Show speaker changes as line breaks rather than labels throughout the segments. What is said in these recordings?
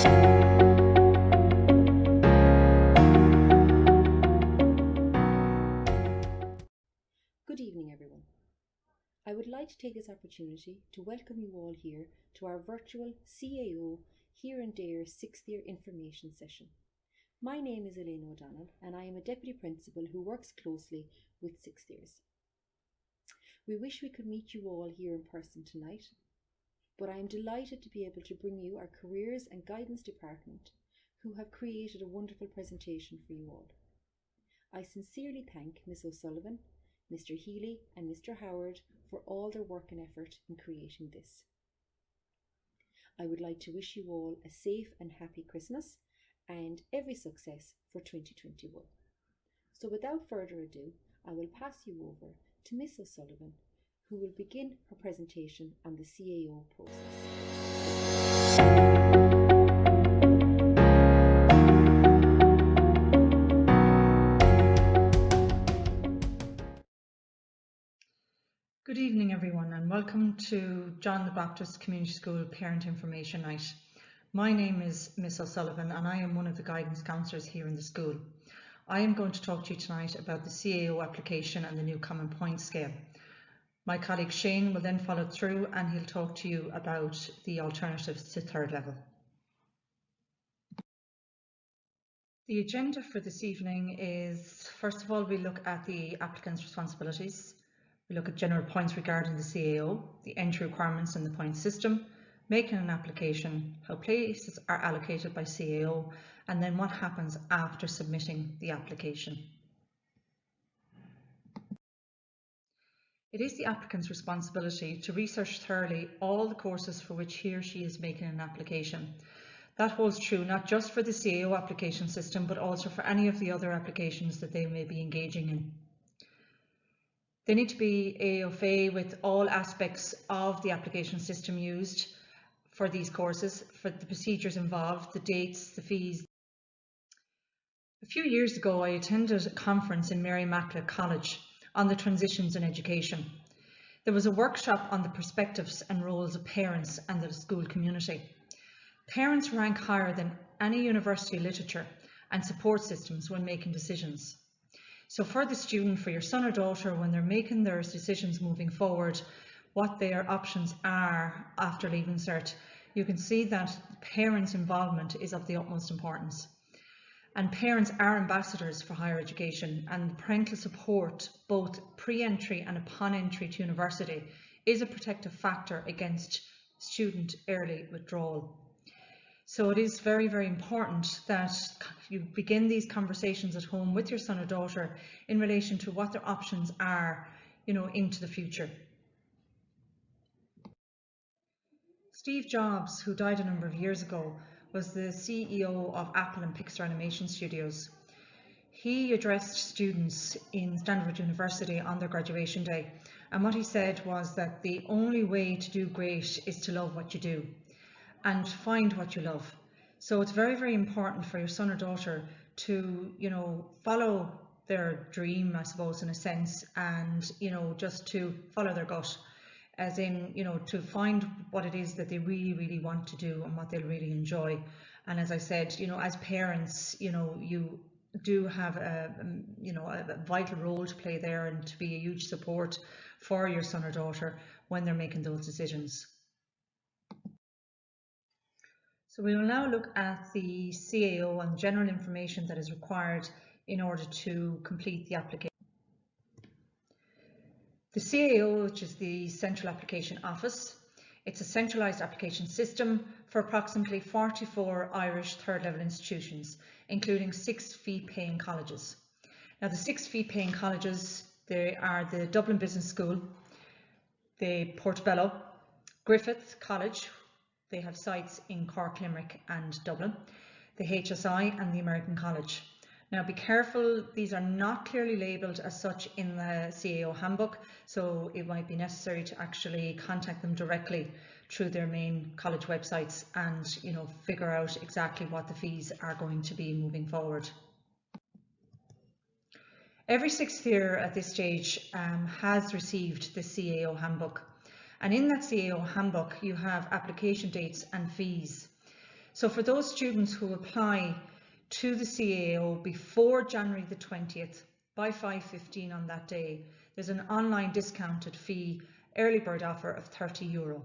Good evening, everyone. I would like to take this opportunity to welcome you all here to our virtual CAO Here and There 6th Year Information Session. My name is Elaine O'Donnell and I am a Deputy Principal who works closely with 6th years. We wish we could meet you all here in person tonight, but I am delighted to be able to bring you our Careers and Guidance Department, who have created a wonderful presentation for you all. I sincerely thank Ms. O'Sullivan, Mr. Healy and Mr. Howard for all their work and effort in creating this. I would like to wish you all a safe and happy Christmas and every success for 2021. So without further ado, I will pass you over to Ms. O'Sullivan, who will begin her presentation on the CAO process.
Good evening, everyone, and welcome to John the Baptist Community School Parent Information Night. My name is Miss O'Sullivan and I am one of the guidance counsellors here in the school. I am going to talk to you tonight about the CAO application and the new Common Point Scale. My colleague Shane will then follow through and he'll talk to you about the alternatives to third level. The agenda for this evening is, first of all, we look at the applicant's responsibilities. We look at general points regarding the CAO, the entry requirements in the point system, making an application, how places are allocated by CAO, and then what happens after submitting the application. It is the applicant's responsibility to research thoroughly all the courses for which he or she is making an application. That holds true not just for the CAO application system, but also for any of the other applications that they may be engaging in. They need to be au fait with all aspects of the application system used for these courses, for the procedures involved, the dates, the fees. A few years ago, I attended a conference in Mary Immaculate College on the transitions in education. There was a workshop on the perspectives and roles of parents and the school community. Parents rank higher than any university literature and support systems when making decisions. So for the student, for your son or daughter, when they're making their decisions moving forward, what their options are after leaving cert, you can see that parents' involvement is of the utmost importance. And parents are ambassadors for higher education, and parental support, both pre-entry and upon entry to university, is a protective factor against student early withdrawal. So it is very, very important that you begin these conversations at home with your son or daughter in relation to what their options are, into the future. Steve Jobs, who died a number of years ago, was the CEO of Apple and Pixar Animation Studios. He addressed students in Stanford University on their graduation day, and what he said was that the only way to do great is to love what you do and find what you love. So it's very, very important for your son or daughter to, follow their dream, I suppose, in a sense, and, just to follow their gut, as in, to find what it is that they really, really want to do and what they'll really enjoy. And as I said, as parents, you do have a vital role to play there and to be a huge support for your son or daughter when they're making those decisions. So we will now look at the CAO and general information that is required in order to complete the application. The CAO, which is the Central Application Office, it's a centralised application system for approximately 44 Irish third level institutions, including 6 fee-paying colleges. Now the 6 fee-paying colleges, they are the Dublin Business School, the Portobello, Griffith College. They have sites in Cork, Limerick and Dublin, the HSI and the American College. Now be careful, these are not clearly labelled as such in the CAO handbook, so it might be necessary to actually contact them directly through their main college websites and figure out exactly what the fees are going to be moving forward. Every 6th year at this stage has received the CAO handbook. And in that CAO handbook, you have application dates and fees. So for those students who apply to the CAO before January the 20th by 5:15 on that day, there's an online discounted fee early bird offer of €30.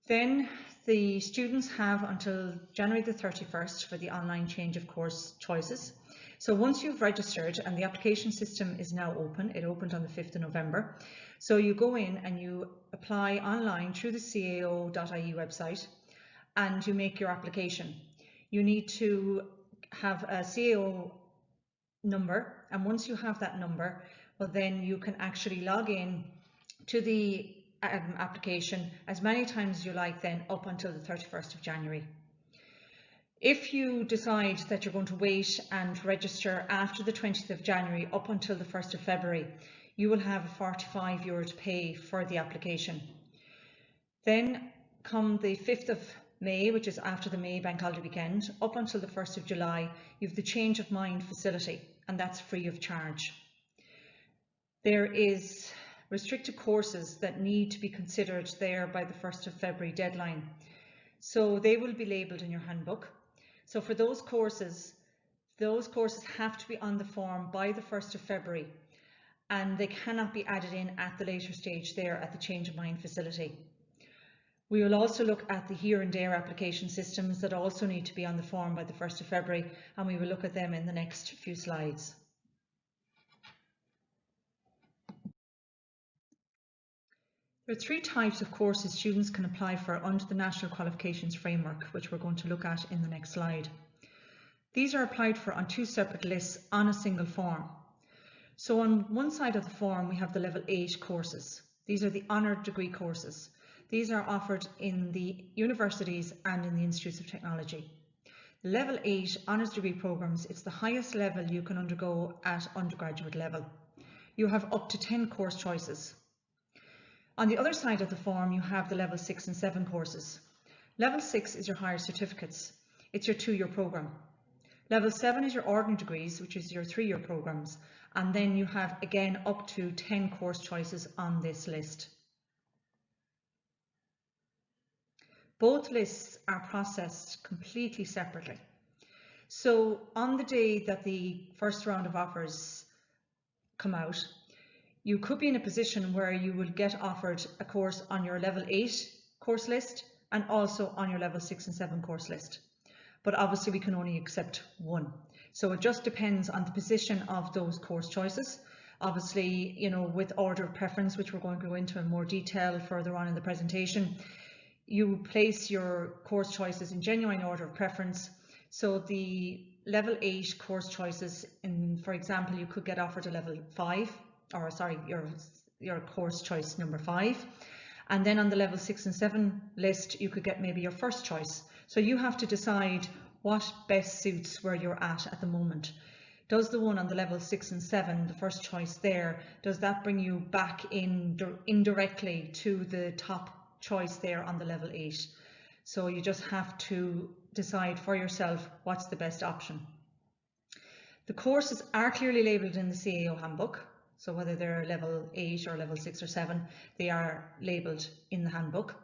Then the students have until January the 31st for the online change of course choices. So once you've registered and the application system is now open, it opened on the 5th of November. So you go in and you apply online through the CAO.ie website and you make your application. You need to have a CAO number, and once you have that number, well, then you can actually log in to the application as many times as you like then up until the 31st of January. If you decide that you're going to wait and register after the 20th of January up until the 1st of February, you will have €45 to pay for the application. Then come the 5th of May, which is after the May bank holiday weekend, up until the 1st of July, you have the change of mind facility, and that's free of charge. There is restricted courses that need to be considered there by the 1st of February deadline. So they will be labelled in your handbook. So for those courses have to be on the form by the 1st of February, and they cannot be added in at the later stage there at the change of mind facility. We will also look at the here and there application systems that also need to be on the form by the 1st of February, and we will look at them in the next few slides. There are three types of courses students can apply for under the National Qualifications Framework, which we're going to look at in the next slide. These are applied for on two separate lists on a single form. So on one side of the form we have the Level 8 courses. These are the honoured degree courses. These are offered in the universities and in the Institutes of Technology. The Level 8 honours degree programmes, it's the highest level you can undergo at undergraduate level. You have up to 10 course choices. On the other side of the form you have the Level 6 and 7 courses. Level 6 is your higher certificates. It's your 2-year programme. Level 7 is your ordinary degrees, which is your 3-year programmes, and then you have again up to 10 course choices on this list. Both lists are processed completely separately. So on the day that the first round of offers come out, you could be in a position where you will get offered a course on your Level 8 course list and also on your Level 6 and 7 course list. But obviously we can only accept one. So it just depends on the position of those course choices. Obviously, you know, with order of preference, which we're going to go into in more detail further on in the presentation, you place your course choices in genuine order of preference. So the Level 8 course choices, for example, you could get offered a Level 5, or sorry, your course choice number 5, and then on the Level 6 and 7 list you could get maybe your first choice. So you have to decide what best suits where you're at the moment. Does the one on the Level 6 and 7, the first choice there, does that bring you back in indirectly to the top choice there on the Level 8? So you just have to decide for yourself what's the best option. The courses are clearly labelled in the CAO handbook. So whether they're Level 8 or Level 6 or 7, they are labelled in the handbook.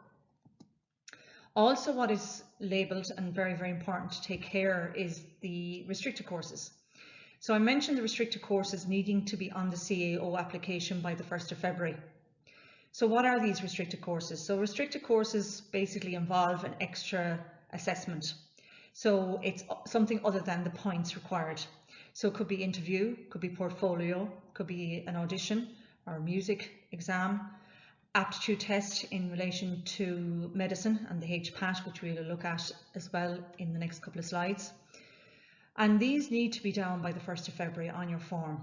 Also, what is labelled and very, very important to take care is the restricted courses. So I mentioned the restricted courses needing to be on the CAO application by the 1st of February. So what are these restricted courses? So restricted courses basically involve an extra assessment. So it's something other than the points required. So it could be interview, could be portfolio, could be an audition or a music exam, aptitude test in relation to medicine and the HPAT, which we'll look at as well in the next couple of slides. And these need to be down by the 1st of February on your form.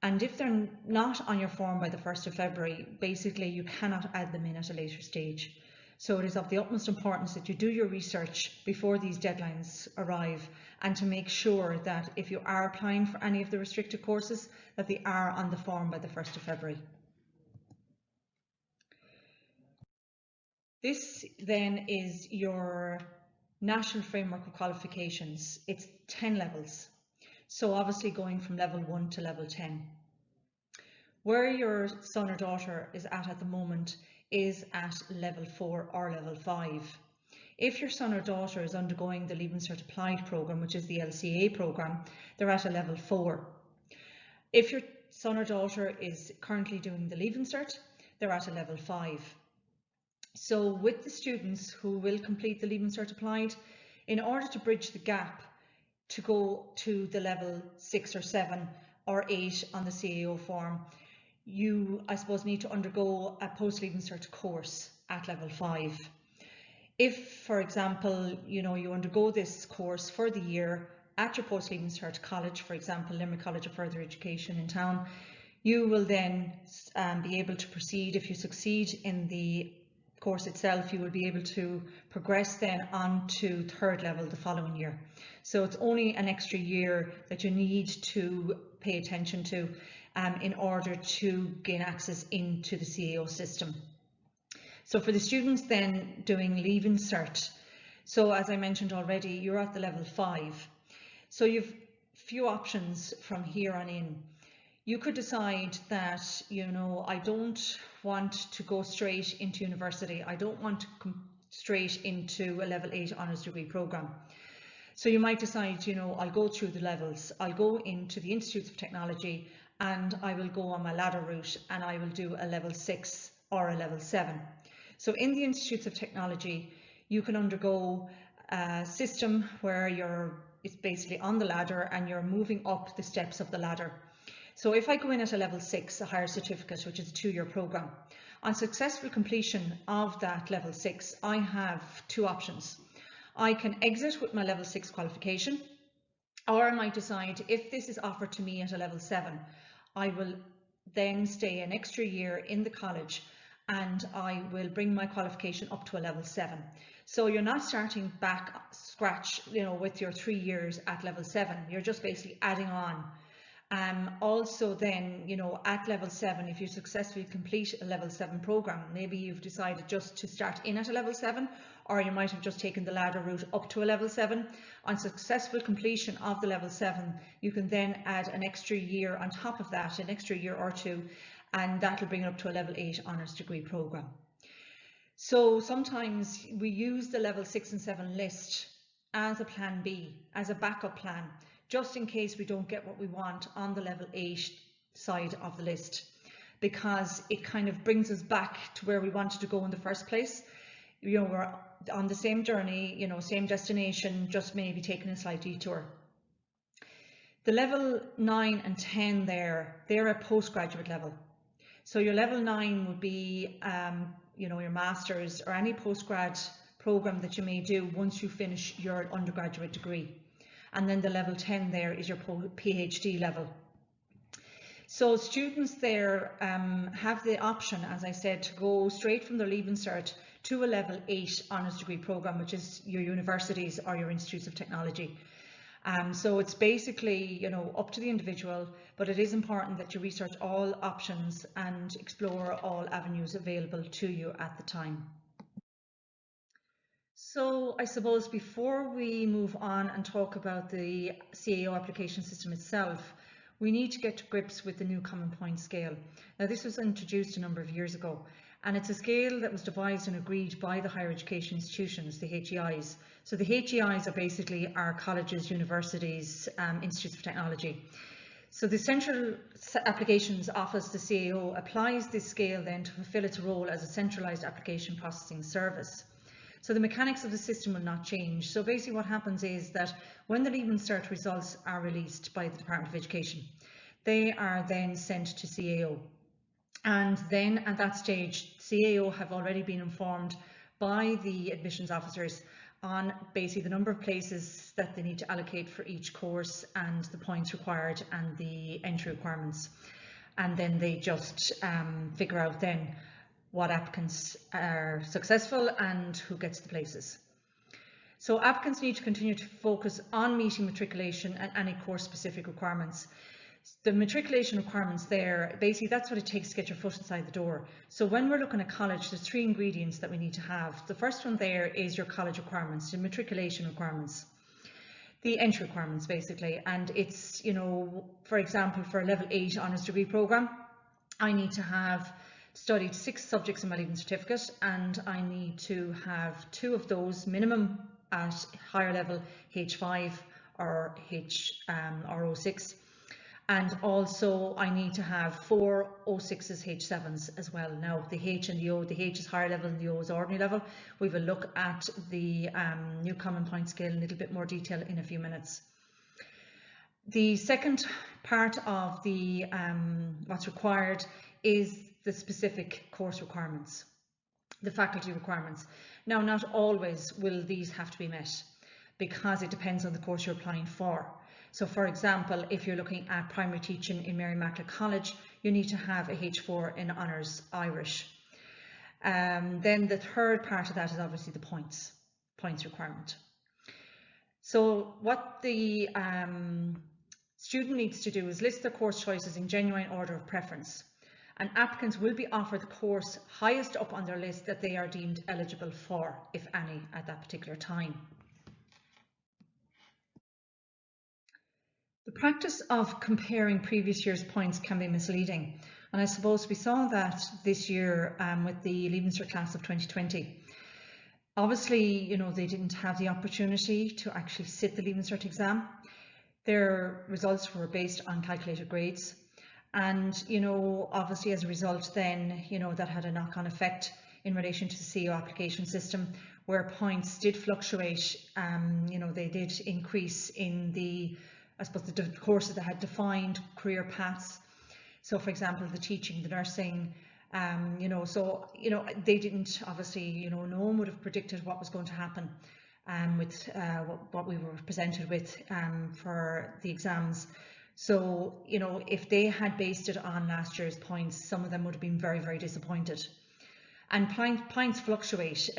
And if they're not on your form by the 1st of February, basically you cannot add them in at a later stage. So it is of the utmost importance that you do your research before these deadlines arrive, and to make sure that if you are applying for any of the restricted courses, that they are on the form by the 1st of February. This then is your National Framework of Qualifications. It's 10 levels. So obviously going from Level 1 to Level 10. Where your son or daughter is at the moment is at Level 4 or Level 5. If your son or daughter is undergoing the Leaving Cert Applied programme, which is the LCA programme, they're at a level 4. If your son or daughter is currently doing the Leaving Cert, they're at a level 5. So with the students who will complete the Leaving Cert Applied, in order to bridge the gap to go to the level 6 or 7 or 8 on the CAO form, you, I suppose, need to undergo a post-Leaving Cert course at level 5. If, for example, you undergo this course for the year at your post-Leaving Cert college, for example, Limerick College of Further Education in town, you will then be able to proceed. If you succeed in the course itself, you will be able to progress then on to 3rd level the following year. So it's only an extra year that you need to pay attention to in order to gain access into the CAO system. So for the students then doing Leaving Cert, so as I mentioned already, you're at the level 5. So you've few options from here on in. You could decide that, I don't want to go straight into university. I don't want to come straight into a level 8 honours degree programme. So you might decide, I'll go through the levels. I'll go into the Institutes of Technology and I will go on my ladder route and I will do a level 6 or a level 7. So in the Institutes of Technology, you can undergo a system where it's basically on the ladder and you're moving up the steps of the ladder. So if I go in at a level 6, a higher certificate, which is a 2-year programme, on successful completion of that level 6, I have 2 options. I can exit with my level 6 qualification, or I might decide if this is offered to me at a level 7, I will then stay an extra year in the college and I will bring my qualification up to a level 7. So you're not starting back scratch, with your 3 years at level 7. You're just basically adding on. Also then, at level 7, if you successfully complete a level 7 programme, maybe you've decided just to start in at a level 7, or you might have just taken the ladder route up to a level 7. On successful completion of the level 7, you can then add an extra year on top of that, an extra year or 2, and that'll bring it up to a level 8 honours degree programme. So sometimes we use the level 6 and 7 list as a plan B, as a backup plan, just in case we don't get what we want on the level 8 side of the list, because it kind of brings us back to where we wanted to go in the first place. We're on the same journey, same destination, just maybe taking a slight detour. The level 9 and 10 they're a postgraduate level. So your level 9 would be, your master's or any postgrad program that you may do once you finish your undergraduate degree. And then the level 10 there is your PhD level. So students there have the option, as I said, to go straight from their Leaving Cert to a level 8 honours degree programme, which is your universities or your Institutes of Technology. So it's basically, up to the individual, but it is important that you research all options and explore all avenues available to you at the time. So I suppose before we move on and talk about the CAO application system itself, we need to get to grips with the new Common Point scale. Now this was introduced a number of years ago, and it's a scale that was devised and agreed by the higher education institutions, the HEIs. So the HEIs are basically our colleges, universities, institutes of technology. So the Central Applications Office, the CAO, applies this scale then to fulfil its role as a centralised application processing service. So the mechanics of the system will not change. So basically what happens is that when the Leaving Cert results are released by the Department of Education, they are then sent to CAO. And then at that stage, CAO have already been informed by the admissions officers on basically the number of places that they need to allocate for each course and the points required and the entry requirements. And then they just figure out then what applicants are successful and who gets the places. So applicants need to continue to focus on meeting matriculation and any course specific requirements. The matriculation requirements there, basically that's what it takes to get your foot inside the door. So when we're looking at college, there's 3 ingredients that we need to have. The first one there is your college requirements, your matriculation requirements, the entry requirements basically. And it's, for example, for a level 8 honours degree programme, I need to have studied 6 subjects in my Leaving Certificate, and I need to have 2 of those minimum at higher level H5 or O6, and also I need to have 4 O6s, H7s as well. Now the H and the O, the H is higher level and the O is ordinary level. We will look at the new common point scale in a little bit more detail in a few minutes. The second part of the what's required is the specific course requirements, the faculty requirements. Now, not always will these have to be met, because it depends on the course you're applying for. So for example, if you're looking at primary teaching in Mary Immaculate College, you need to have a H4 in Honours Irish. Then the third part of that is obviously the points requirement. So what the student needs to do is list their course choices in genuine order of preference, and applicants will be offered the course highest up on their list that they are deemed eligible for, if any, at that particular time. The practice of comparing previous year's points can be misleading, and I suppose we saw that this year with the Leaving Cert class of 2020. Obviously, you know, they didn't have the opportunity to actually sit the Leaving Cert exam. Their results were based on calculated grades, and, you know, obviously as a result then, you know, that had a knock-on effect in relation to the CAO application system, where points did fluctuate. You know, they did increase in the, I suppose, the courses that had defined career paths. So for example, the teaching, the nursing, you know, so, you know, they didn't, obviously, you know, no one would have predicted what was going to happen with what we were presented with for the exams. So, you know, if they had based it on last year's points, some of them would have been very, very disappointed. And points fluctuate.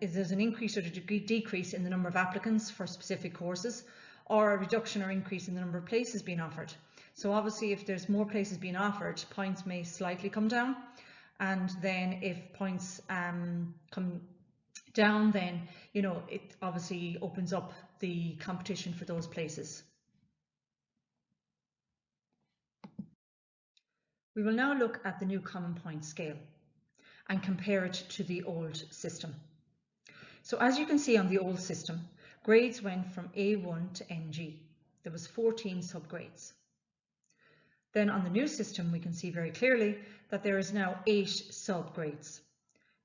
There's an increase or a decrease in the number of applicants for specific courses, or a reduction or increase in the number of places being offered. So obviously if there's more places being offered, points may slightly come down, and then if points come down, then, you know, it obviously opens up the competition for those places. We will now look at the new common point scale and compare it to the old system. So as you can see on the old system, grades went from A1 to NG. There was 14 subgrades. Then on the new system, we can see very clearly that there is now 8 subgrades.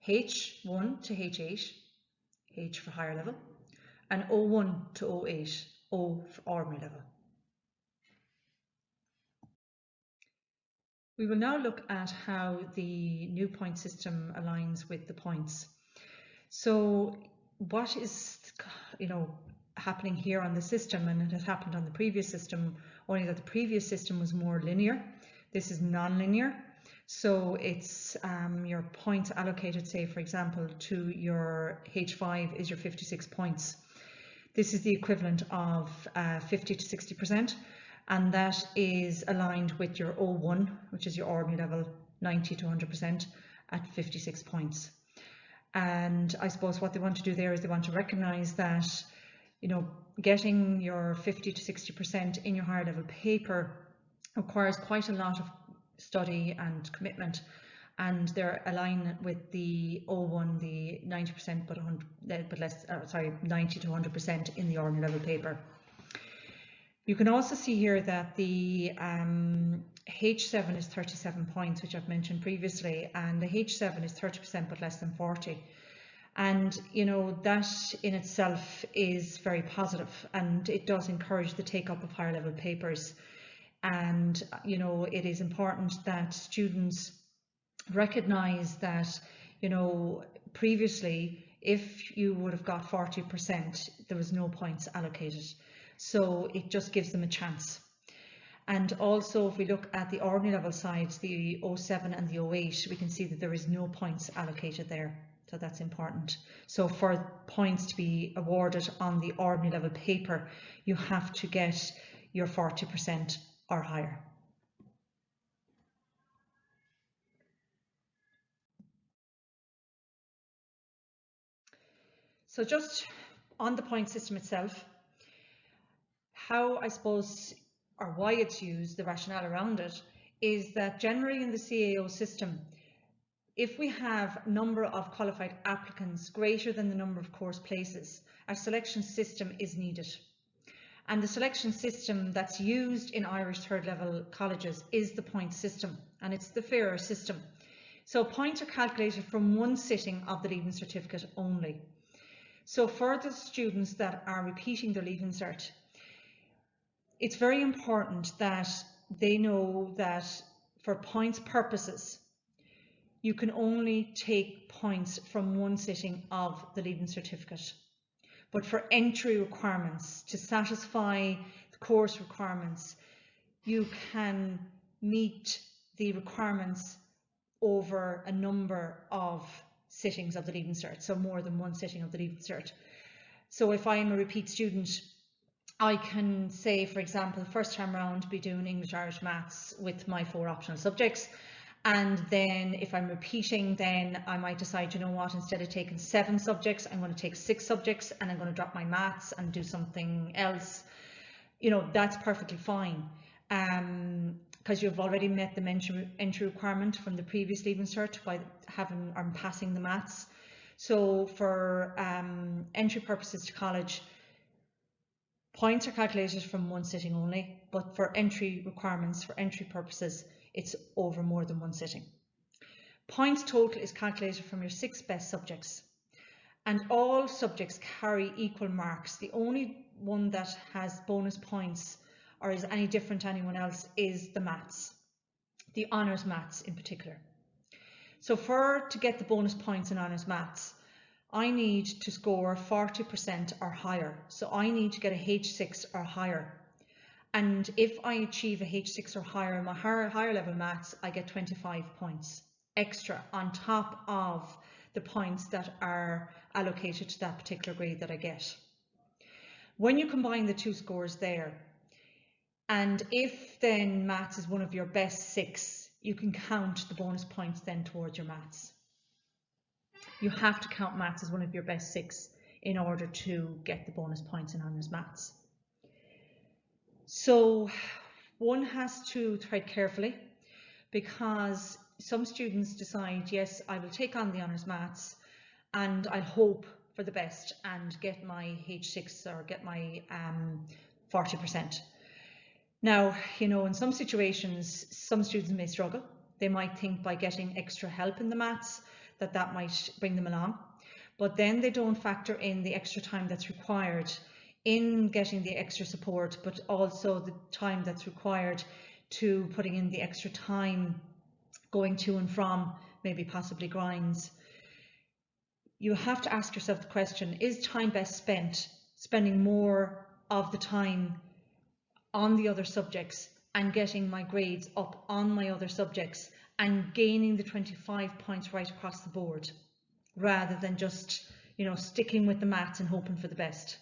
H1 to H8, H for higher level, and O1 to O8, O for ordinary level. We will now look at how the new point system aligns with the points. So what is, you know, happening here on the system, and it has happened on the previous system, only that the previous system was more linear. This is non-linear. So it's your points allocated, say for example, to your H5 is your 56 points. This is the equivalent of 50 to 60%. And that is aligned with your O1, which is your ordinary level, 90 to 100% at 56 points. And I suppose what they want to do there is they want to recognise that, you know, getting your 50 to 60% in your higher level paper requires quite a lot of study and commitment, and they're aligned with the O1, the 90% but less, 90 to 100% in the ordinary level paper. You can also see here that the H7 is 37 points, which I've mentioned previously, and the H7 is 30% but less than 40. And, you know, that in itself is very positive, and it does encourage the take-up of higher level papers. And, you know, it is important that students recognise that, you know, previously, if you would have got 40%, there was no points allocated. So it just gives them a chance. And also if we look at the ordinary level side, the O7 and the O8, we can see that there is no points allocated there. So that's important. So for points to be awarded on the ordinary level paper, you have to get your 40% or higher. So just on the point system itself, how I suppose, or why it's used, the rationale around it, is that generally in the CAO system, if we have a number of qualified applicants greater than the number of course places, a selection system is needed. And the selection system that's used in Irish third level colleges is the point system, and it's the fairer system. So points are calculated from one sitting of the Leaving Certificate only. So for the students that are repeating their Leaving Cert, it's very important that they know that for points purposes, you can only take points from one sitting of the Leaving Certificate. But for entry requirements, to satisfy the course requirements, you can meet the requirements over a number of sittings of the Leaving Cert, so more than one sitting of the Leaving Cert. So if I am a repeat student, I can say, for example, first time round be doing English, Irish, Maths with my 4 optional subjects. And then if I'm repeating, then I might decide, you know what, instead of taking 7 subjects, I'm going to take 6 subjects and I'm going to drop my maths and do something else. You know, that's perfectly fine. Because you've already met the entry requirement from the previous Leaving Cert by having or passing the maths. So for entry purposes to college, points are calculated from one sitting only, but for entry requirements, for entry purposes, it's over more than one sitting. Points total is calculated from your 6 best subjects, and all subjects carry equal marks. The only one that has bonus points or is any different to anyone else is the maths, the honours maths in particular. So to get the bonus points in honours maths, I need to score 40% or higher. So I need to get a H6 or higher. And if I achieve a H6 or higher in my higher level maths, I get 25 points extra on top of the points that are allocated to that particular grade that I get. When you combine the 2 scores there, and if then maths is one of your best 6, you can count the bonus points then towards your maths. You have to count maths as one of your best 6 in order to get the bonus points in honours maths. So one has to tread carefully, because some students decide, yes, I will take on the honours maths and I'll hope for the best and get my H6 or get my 40%. Now, you know, in some situations, some students may struggle. They might think by getting extra help in the maths that might bring them along, but then they don't factor in the extra time that's required in getting the extra support, but also the time that's required to putting in the extra time going to and from maybe possibly grinds. You have to ask yourself the question, is time best spent spending more of the time on the other subjects and getting my grades up on my other subjects and gaining the 25 points right across the board, rather than just, you know, sticking with the maths and hoping for the best?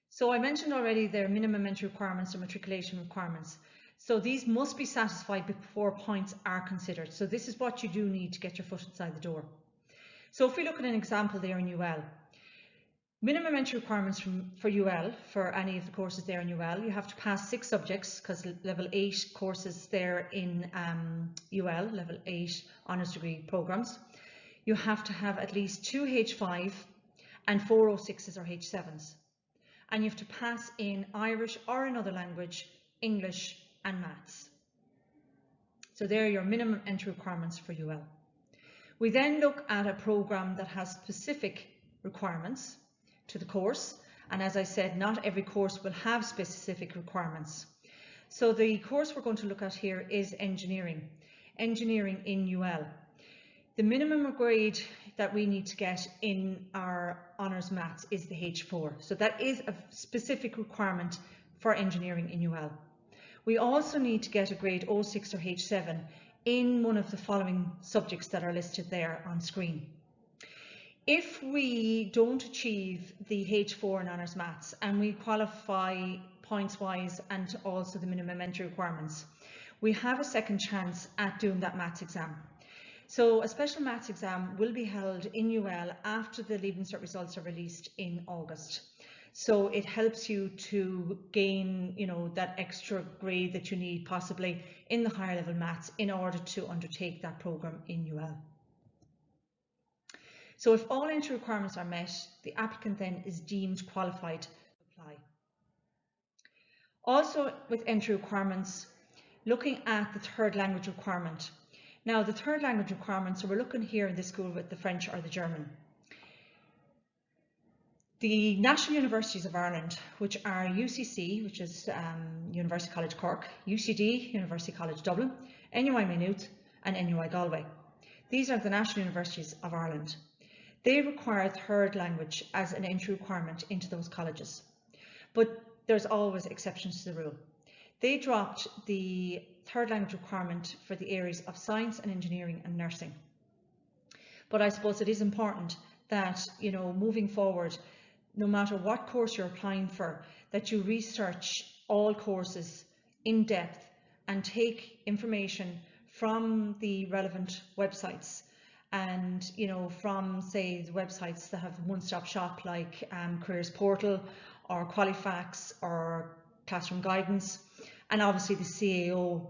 So I mentioned already their minimum entry requirements or matriculation requirements. So these must be satisfied before points are considered. So this is what you do need to get your foot inside the door. So if we look at an example there in UL, minimum entry requirements for UL, for any of the courses there in UL, you have to pass 6 subjects, because level 8 courses there in UL, level 8 honours degree programs. You have to have at least 2 H5 and 4 O6s or H7s. And you have to pass in Irish or another language, English and maths. So there are your minimum entry requirements for UL. We then look at a programme that has specific requirements to the course, and as I said, not every course will have specific requirements. So the course we're going to look at here is engineering in UL. The minimum grade that we need to get in our honours maths is the H4. So that is a specific requirement for engineering in UL. We also need to get a grade 06 or H7 in one of the following subjects that are listed there on screen. If we don't achieve the H4 in honours maths and we qualify points wise and also the minimum entry requirements, we have a second chance at doing that maths exam. So a special maths exam will be held in UL after the Leaving Cert results are released in August. So it helps you to gain, that extra grade that you need possibly in the higher level maths in order to undertake that program in UL. So if all entry requirements are met, the applicant then is deemed qualified to apply. Also with entry requirements, looking at the third language requirement. Now the third language requirement, so we're looking here in this school with the French or the German. The National Universities of Ireland, which are UCC, which is University College Cork, UCD, University College Dublin, NUI Maynooth and NUI Galway. These are the National Universities of Ireland. They require third language as an entry requirement into those colleges. But there's always exceptions to the rule. They dropped the third language requirement for the areas of science and engineering and nursing. But I suppose it is important that, moving forward, no matter what course you're applying for, that you research all courses in depth and take information from the relevant websites and, from, say, the websites that have one-stop shop like Careers Portal or Qualifax or Classroom Guidance, and obviously the CAO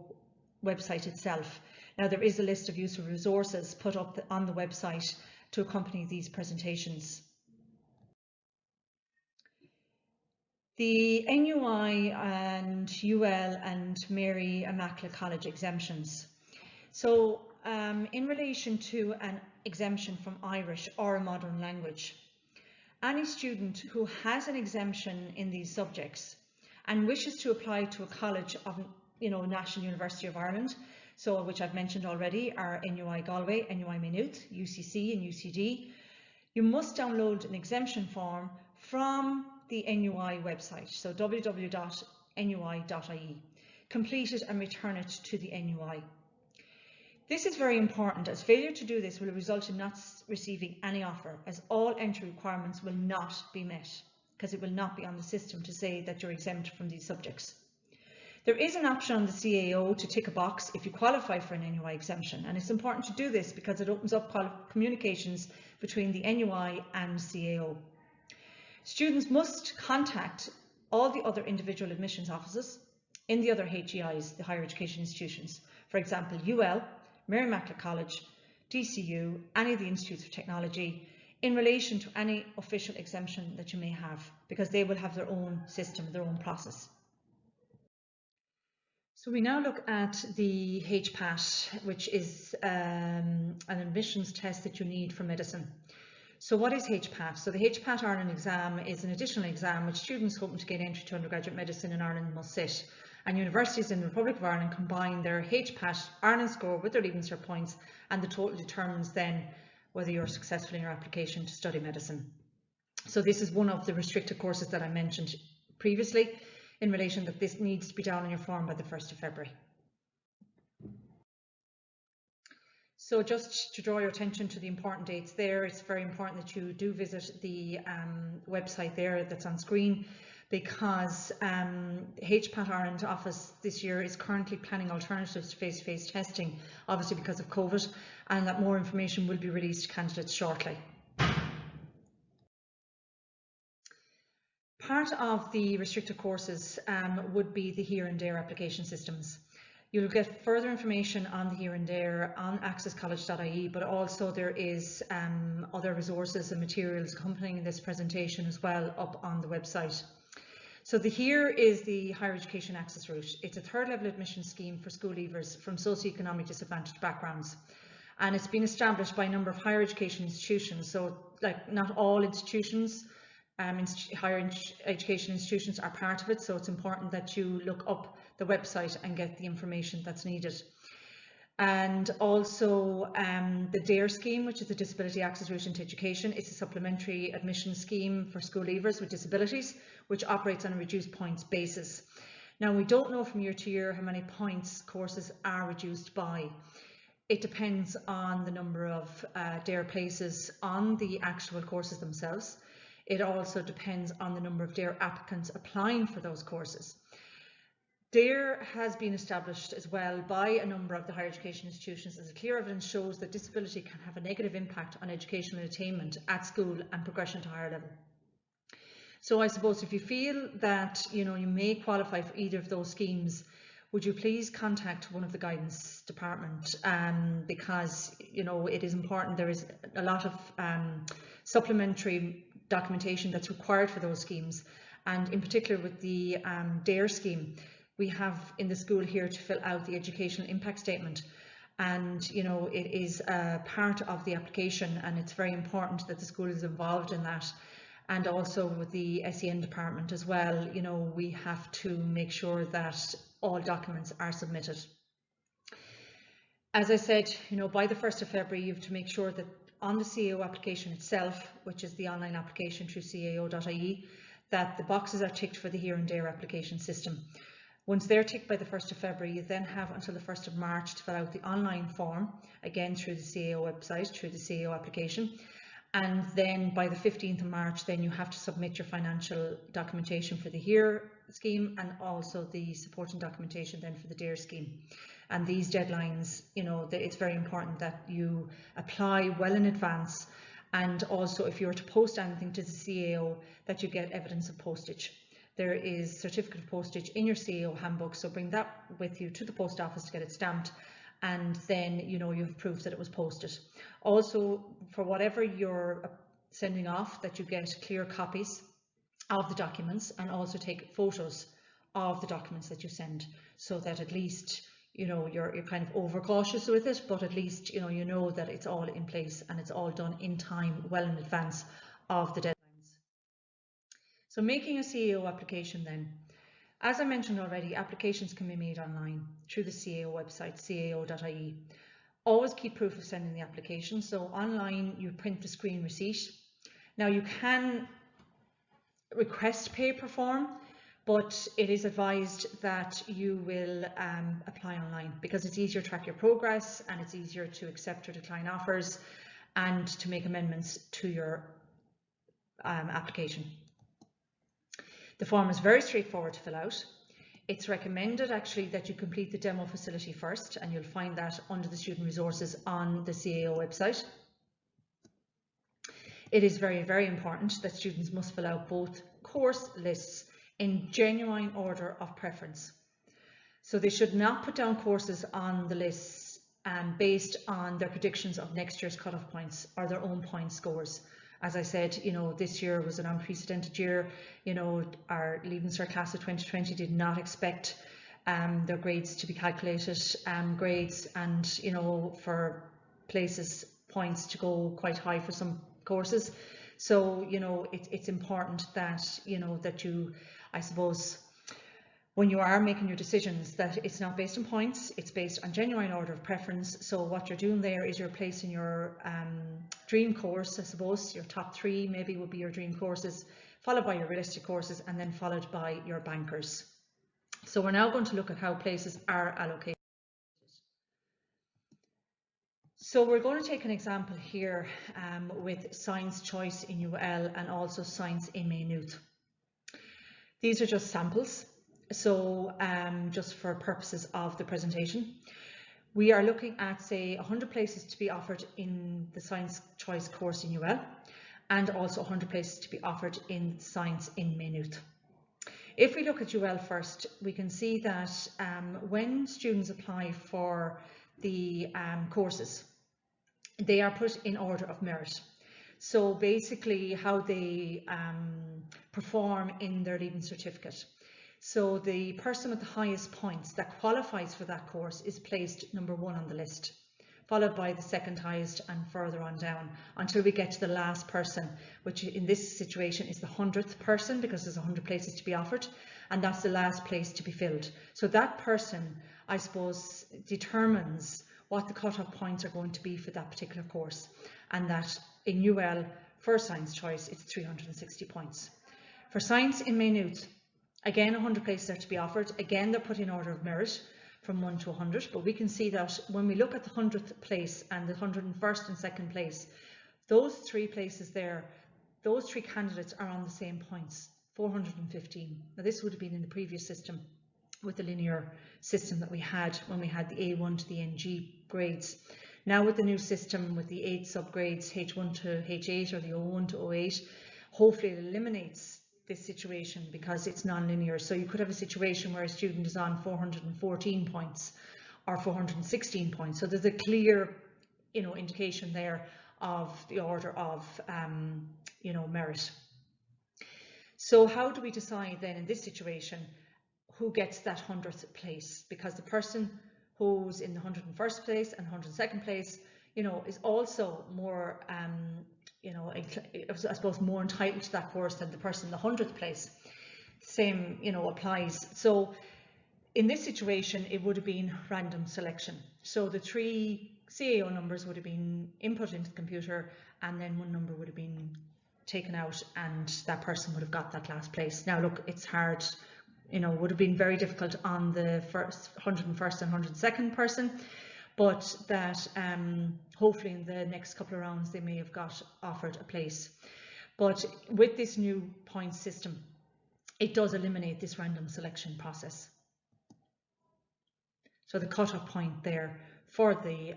website itself. Now there is a list of useful resources put up on the website to accompany these presentations. The NUI and UL and Mary Immaculate College exemptions. So in relation to an exemption from Irish or a modern language, any student who has an exemption in these subjects and wishes to apply to a college of National University of Ireland, so which I've mentioned already are NUI Galway, NUI Maynooth, UCC and UCD, you must download an exemption form from the NUI website, so www.nui.ie. Complete it and return it to the NUI. This is very important, as failure to do this will result in not receiving any offer, as all entry requirements will not be met, because it will not be on the system to say that you're exempt from these subjects. There is an option on the CAO to tick a box if you qualify for an NUI exemption, and it's important to do this because it opens up communications between the NUI and CAO. Students must contact all the other individual admissions offices in the other HEIs, the higher education institutions, for example UL, Mary Immaculate College, DCU, any of the Institutes of Technology, in relation to any official exemption that you may have, because they will have their own system, their own process. So we now look at the HPAT, which is an admissions test that you need for medicine. So what is HPAT? So the HPAT Ireland exam is an additional exam which students hoping to get entry to undergraduate medicine in Ireland must sit. And universities in the Republic of Ireland combine their HPAT Ireland score with their Leaving Cert points, and the total determines then whether you're successful in your application to study medicine. So this is one of the restricted courses that I mentioned previously, in relation that this needs to be down on your form by the 1st of February. So just to draw your attention to the important dates there, it's very important that you do visit the website there that's on screen, because HPAT Ireland office this year is currently planning alternatives to face-to-face testing, obviously because of COVID, and that more information will be released to candidates shortly. Part of the restricted courses would be the Here and There application systems. You'll get further information on the Here and There on accesscollege.ie, but also there is other resources and materials accompanying this presentation as well up on the website. So the Here is the higher education access route. It's a third level admission scheme for school leavers from socioeconomic disadvantaged backgrounds. And it's been established by a number of higher education institutions. So like not all institutions, higher education institutions are part of it. So it's important that you look up the website and get the information that's needed. And also the DARE scheme, which is the Disability Access Route into Education. It's a supplementary admission scheme for school leavers with disabilities, which operates on a reduced points basis. Now, we don't know from year to year how many points courses are reduced by. It depends on the number of DARE places on the actual courses themselves. It also depends on the number of DARE applicants applying for those courses. DARE has been established as well by a number of the higher education institutions as clear evidence shows that disability can have a negative impact on educational attainment at school and progression to higher level. So I suppose if you feel that you may qualify for either of those schemes, would you please contact one of the guidance department, because it is important. There is a lot of supplementary documentation that's required for those schemes, and in particular with the DARE scheme, we have in the school here to fill out the educational impact statement, and it is a part of the application, and it's very important that the school is involved in that. And also with the SEN department as well, we have to make sure that all documents are submitted. As I said, by the 1st of February, you have to make sure that on the CAO application itself, which is the online application through CAO.ie, that the boxes are ticked for the Here and There application system. Once they're ticked by the 1st of February, you then have until the 1st of March to fill out the online form, again through the CAO website, through the CAO application. And then by the 15th of March, then you have to submit your financial documentation for the HERE scheme and also the supporting documentation then for the DARE scheme. And these deadlines, it's very important that you apply well in advance, and also if you were to post anything to the CAO, that you get evidence of postage. There is certificate of postage in your CAO handbook, so bring that with you to the post office to get it stamped, and then you have proof that it was posted. Also, for whatever you're sending off, that you get clear copies of the documents, and also take photos of the documents that you send, so that at least you're kind of overcautious with it, but at least you know that it's all in place and it's all done in time, well in advance of the deadlines. So making a CAO application then. As I mentioned already, applications can be made online through the CAO website, cao.ie. Always keep proof of sending the application. So online, you print the screen receipt. Now you can request paper form, but it is advised that you will apply online, because it's easier to track your progress, and it's easier to accept or decline offers and to make amendments to your application. The form is very straightforward to fill out. It's recommended actually that you complete the demo facility first, and you'll find that under the student resources on the CAO website. It is very, very important that students must fill out both course lists in genuine order of preference. So they should not put down courses on the lists based on their predictions of next year's cutoff points or their own point scores. As I said, this year was an unprecedented year. Our Leaving Cert class of 2020 did not expect their grades to be calculated, grades, and for places points to go quite high for some courses. So it's important that that you, I suppose, when you are making your decisions, that it's not based on points, it's based on genuine order of preference. So what you're doing there is you're placing your dream course, I suppose, your top 3 maybe would be your dream courses, followed by your realistic courses, and then followed by your bankers. So we're now going to look at how places are allocated. So we're going to take an example here with science choice in UL and also science in Maynooth. These are just samples. So just for purposes of the presentation, we are looking at, say, 100 places to be offered in the science choice course in UL, and also 100 places to be offered in science in Maynooth. If we look at UL first, we can see that when students apply for the courses, they are put in order of merit. So basically how they perform in their leaving certificate. So the person with the highest points that qualifies for that course is placed number 1 on the list, followed by the second highest and further on down until we get to the last person, which in this situation is the 100th person, because there's 100 places to be offered, and that's the last place to be filled. So that person, I suppose, determines what the cut-off points are going to be for that particular course, and that in UL for science choice it's 360 points. For science in Maynooth, again 100 places are to be offered. Again, they're put in order of merit from 1 to 100, but we can see that when we look at the 100th place and the 101st and 2nd place, those 3 places there, those 3 candidates are on the same points, 415. Now this would have been in the previous system with the linear system that we had when we had the A1 to the NG grades. Now with the new system with the 8 subgrades, H1 to H8 or the O1 to O8, hopefully it eliminates situation because it's non-linear. So you could have a situation where a student is on 414 points or 416 points. So there's a clear, indication there of the order of, merit. So how do we decide then in this situation who gets that 100th place? Because the person who's in the 101st place and 102nd place, is also more, I suppose more entitled to that course than the person in the 100th place. Same, applies. So in this situation, it would have been random selection. So the 3 CAO numbers would have been input into the computer, and then one number would have been taken out, and that person would have got that last place. Now look, it's hard, would have been very difficult on the 101st and 102nd person, but that hopefully in the next couple of rounds they may have got offered a place. But with this new point system, it does eliminate this random selection process. So the cut-off point there for the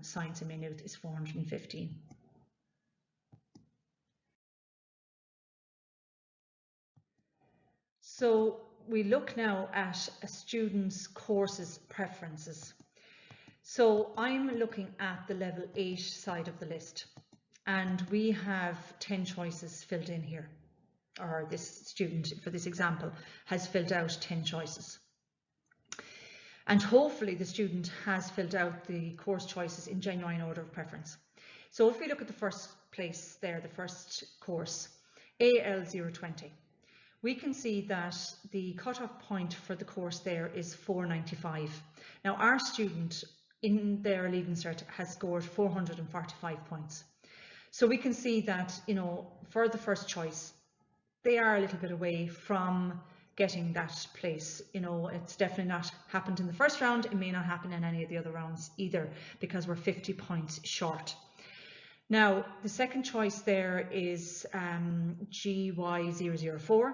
science and minute is 415. So we look now at a student's courses preferences. So I'm looking at the level 8 side of the list, and we have 10 choices filled in here, or this student for this example has filled out 10 choices. And hopefully the student has filled out the course choices in genuine order of preference. So if we look at the first place there, the first course, AL020, we can see that the cut-off point for the course there is 495. Now our student in their Leaving Cert has scored 445 points. So we can see that, for the first choice, they are a little bit away from getting that place. It's definitely not happened in the first round. It may not happen in any of the other rounds either, because we're 50 points short. Now, the second choice there is GY004.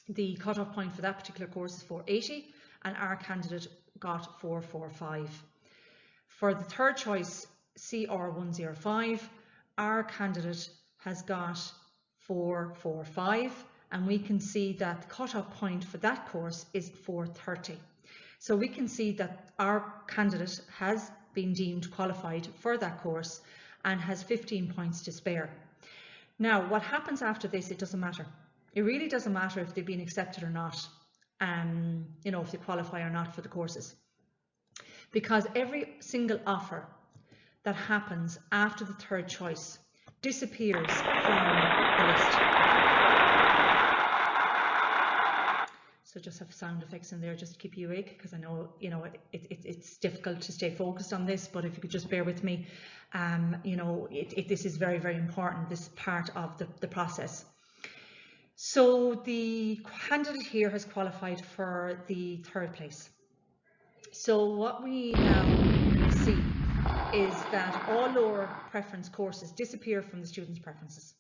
The cut-off point for that particular course is 480, and our candidate got 445. For the third choice, CR105, our candidate has got 445, and we can see that the cut-off point for that course is 430. So we can see that our candidate has been deemed qualified for that course and has 15 points to spare. Now, what happens after this, it doesn't matter. It really doesn't matter if they've been accepted or not, if they qualify or not for the courses. Because every single offer that happens after the third choice disappears from the list. So just have sound effects in there just to keep you awake, because I know, it's difficult to stay focused on this, but if you could just bear with me, this is very, very important, this part of the process. So the candidate here has qualified for the third place. So what we now see is that all lower preference courses disappear from the student's preferences.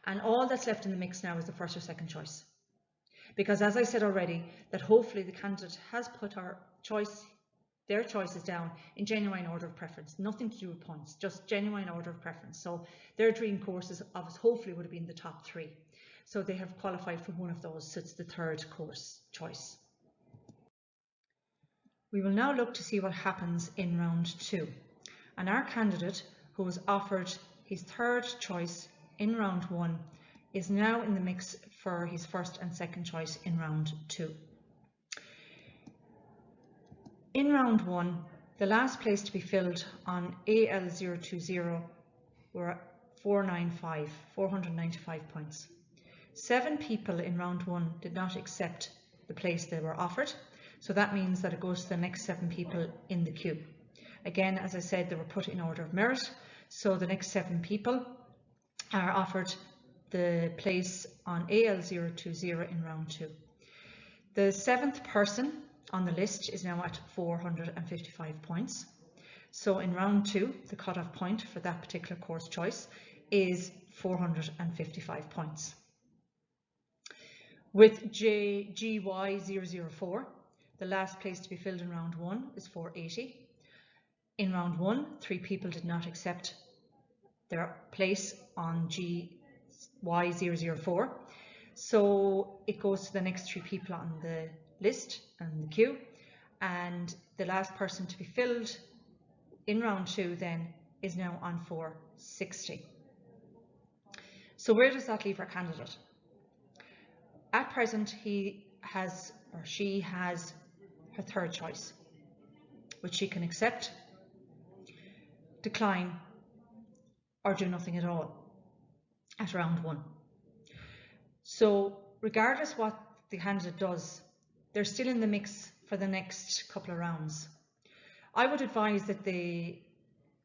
And all that's left in the mix now is the first or second choice. Because as I said already, that hopefully the candidate has put their choices down in genuine order of preference, nothing to do with points, just genuine order of preference. So their dream courses hopefully would have been the top 3. So they have qualified for one of those, so it's the third course choice. We will now look to see what happens in round 2. And our candidate, who was offered his third choice in round 1, is now in the mix for his first and second choice in round 2. In round 1, the last place to be filled on AL020 were 495 points. 7 people in round 1 did not accept the place they were offered, so that means that it goes to the next 7 people in the queue. Again, as I said, they were put in order of merit, so the next 7 people are offered the place on AL020 in round 2. The 7th person on the list is now at 455 points. So in round 2, the cut-off point for that particular course choice is 455 points. With GY004, the last place to be filled in round 1 is 480. In round 1, 3 people did not accept their place on GY004. So it goes to the next 3 people on the list and the queue, and the last person to be filled in round 2 then is now on 460. So where does that leave our candidate? At present, he has or she has her third choice, which she can accept, decline, or do nothing at all at round 1. So regardless what the candidate does, they're still in the mix for the next couple of rounds. I would advise that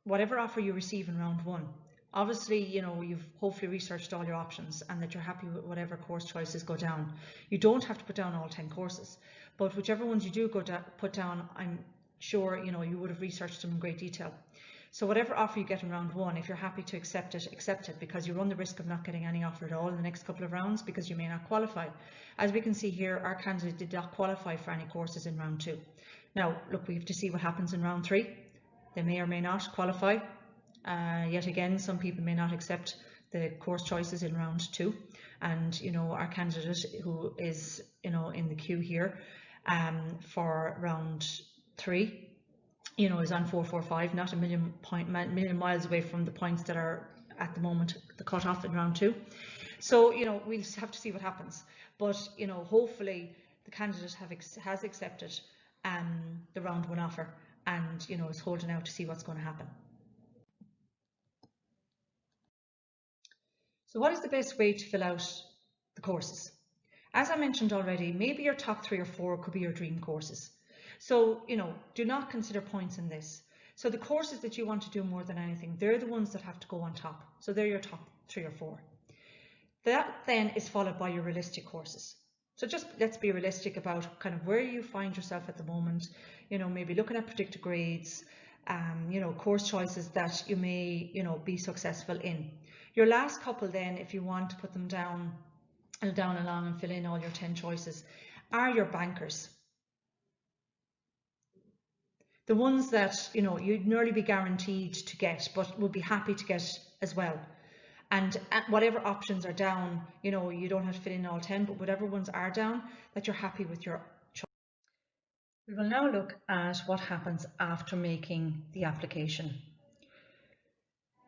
whatever offer you receive in round 1, obviously, you've hopefully researched all your options and that you're happy with whatever course choices go down. You don't have to put down all 10 courses, but whichever ones you do put down, I'm sure you would have researched them in great detail. So whatever offer you get in round 1, if you're happy to accept it, because you run the risk of not getting any offer at all in the next couple of rounds because you may not qualify. As we can see here, our candidate did not qualify for any courses in round 2. Now, look, we have to see what happens in round 3. They may or may not qualify. Yet again, some people may not accept the course choices in round 2. And, our candidate who is, in the queue here for round 3, is on 445, not a million miles away from the points that are at the moment the cut-off in round 2. So, we'll have to see what happens. But, hopefully the candidate has accepted the round 1 offer and, is holding out to see what's going to happen. So what is the best way to fill out the courses? As I mentioned already, maybe your top 3 or 4 could be your dream courses. So, do not consider points in this. So the courses that you want to do more than anything, they're the ones that have to go on top. So they're your top 3 or 4. That then is followed by your realistic courses. So just let's be realistic about kind of where you find yourself at the moment, maybe looking at predicted grades, course choices that you may, be successful in. Your last couple then, if you want to put them down along and fill in all your 10 choices, are your bankers. The ones that, you'd nearly be guaranteed to get, but would be happy to get as well. And whatever options are down, you don't have to fill in all 10, but whatever ones are down, that you're happy with your choice. We will now look at what happens after making the application.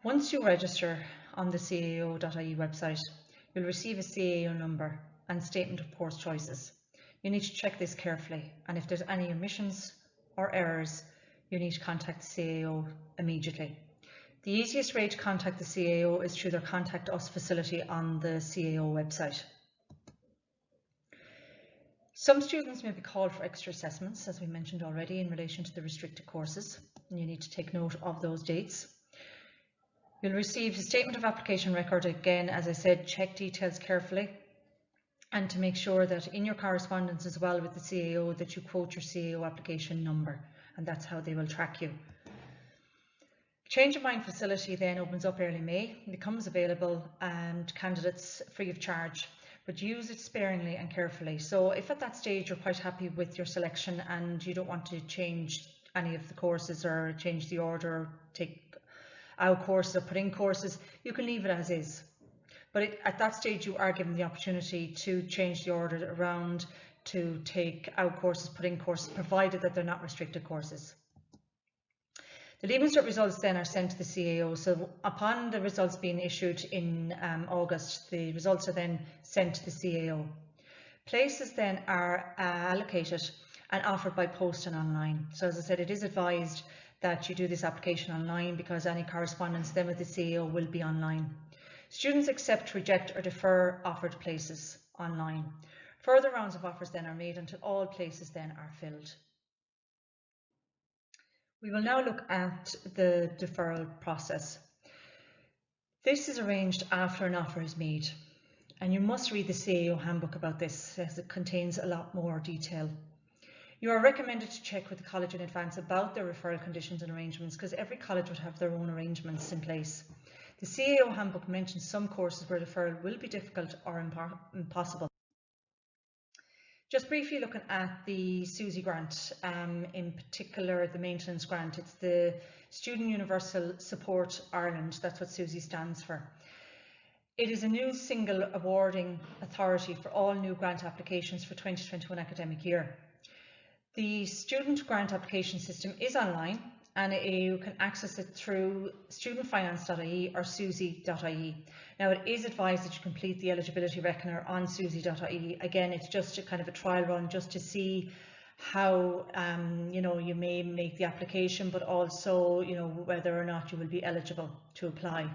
Once you register on the CAO.ie website, you'll receive a CAO number and statement of course choices. You need to check this carefully, and if there's any omissions or errors, you need to contact the CAO immediately. The easiest way to contact the CAO is through their Contact Us facility on the CAO website. Some students may be called for extra assessments, as we mentioned already, in relation to the restricted courses, and you need to take note of those dates. You'll receive a statement of application record. Again, as I said, check details carefully, and to make sure that in your correspondence as well with the CAO that you quote your CAO application number, and that's how they will track you. Change of Mind facility then opens up early May. It becomes available to candidates free of charge, but use it sparingly and carefully. So if at that stage you're quite happy with your selection and you don't want to change any of the courses or change the order, take out courses or put in courses, you can leave it as is. But at that stage you are given the opportunity to change the order around, to take out courses, put in courses, provided that they're not restricted courses. The Leaving Cert results then are sent to the CAO. So upon the results being issued in August, the results are then sent to the CAO. Places then are allocated and offered by post and online. So as I said, it is advised that you do this application online because any correspondence then with the CAO will be online. Students accept, reject or defer offered places online. Further rounds of offers then are made until all places then are filled. We will now look at the deferral process. This is arranged after an offer is made, and you must read the CAO handbook about this as it contains a lot more detail. You are recommended to check with the college in advance about their referral conditions and arrangements because every college would have their own arrangements in place. The CAO handbook mentions some courses where deferral will be difficult or impossible. Just briefly looking at the SUSI grant, in particular the maintenance grant, it's the Student Universal Support Ireland, that's what SUSI stands for. It is a new single awarding authority for all new grant applications for 2021 academic year. The student grant application system is online and you can access it through studentfinance.ie or suzy.ie. Now it is advised that you complete the eligibility reckoner on suzy.ie. Again, it's just a kind of a trial run just to see how you may make the application, but also whether or not you will be eligible to apply.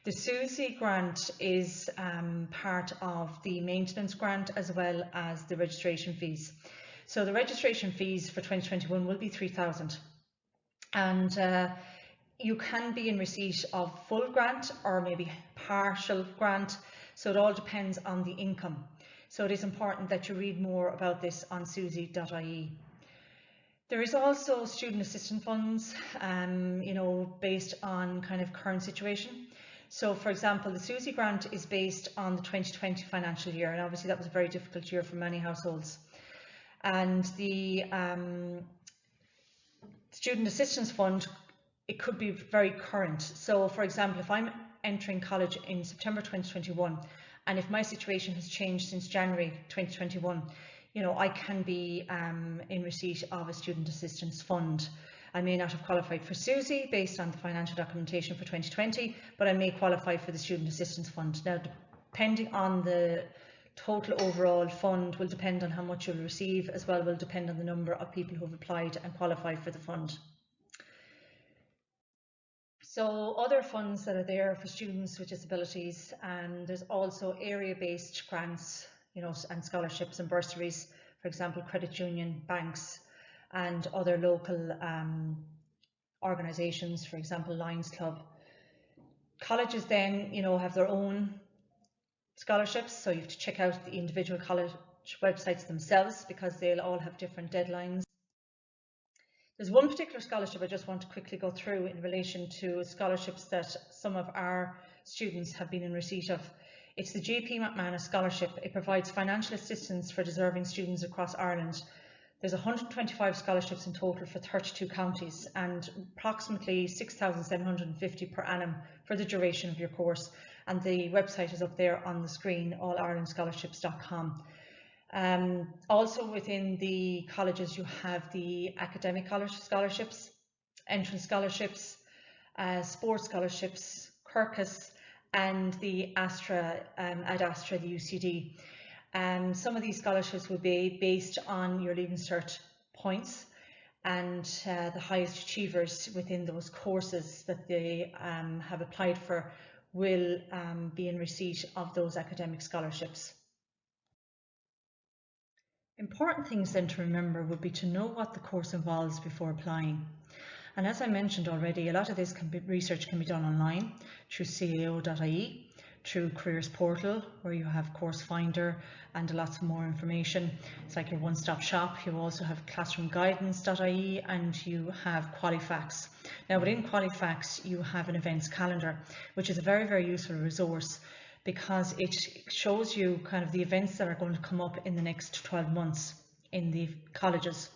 The SUSY grant is part of the maintenance grant as well as the registration fees. So the registration fees for 2021 will be 3,000, and you can be in receipt of full grant or maybe partial grant, so it all depends on the income. So it is important that you read more about this on suzy.ie. There is also student assistance funds, based on kind of current situation. So for example, the SUSY grant is based on the 2020 financial year, and obviously that was a very difficult year for many households. And the student assistance fund, it could be very current. So for example, if I'm entering college in September 2021, and if my situation has changed since January 2021, I can be in receipt of a student assistance fund. I may not have qualified for SUSY based on the financial documentation for 2020, but I may qualify for the student assistance fund. Now, depending on the total overall fund will depend on how much you'll receive, as well will depend on the number of people who have applied and qualified for the fund. So other funds that are there for students with disabilities, and there's also area-based grants, and scholarships and bursaries, for example, credit union, banks, and other local organisations, for example, Lions Club. Colleges then, have their own scholarships, so you have to check out the individual college websites themselves because they'll all have different deadlines. There's one particular scholarship I just want to quickly go through in relation to scholarships that some of our students have been in receipt of. It's the JP McManus Scholarship. It provides financial assistance for deserving students across Ireland. There's 125 scholarships in total for 32 counties and approximately 6,750 per annum for the duration of your course. And the website is up there on the screen, allirelandscholarships.com. Also within the colleges you have the academic scholarships, entrance scholarships, sports scholarships, Kirkus, and the Astra, Ad Astra, the UCD. Some of these scholarships will be based on your Leaving Cert points, and the highest achievers within those courses that they have applied for will be in receipt of those academic scholarships. Important things then to remember would be to know what the course involves before applying. And as I mentioned already, a lot of this research can be done online through CAO.ie, through Careers Portal, where you have Course Finder and lots more information. It's like your one-stop shop. You also have classroomguidance.ie and you have Qualifax. Now within Qualifax you have an events calendar, which is a very, very useful resource because it shows you kind of the events that are going to come up in the next 12 months in the colleges.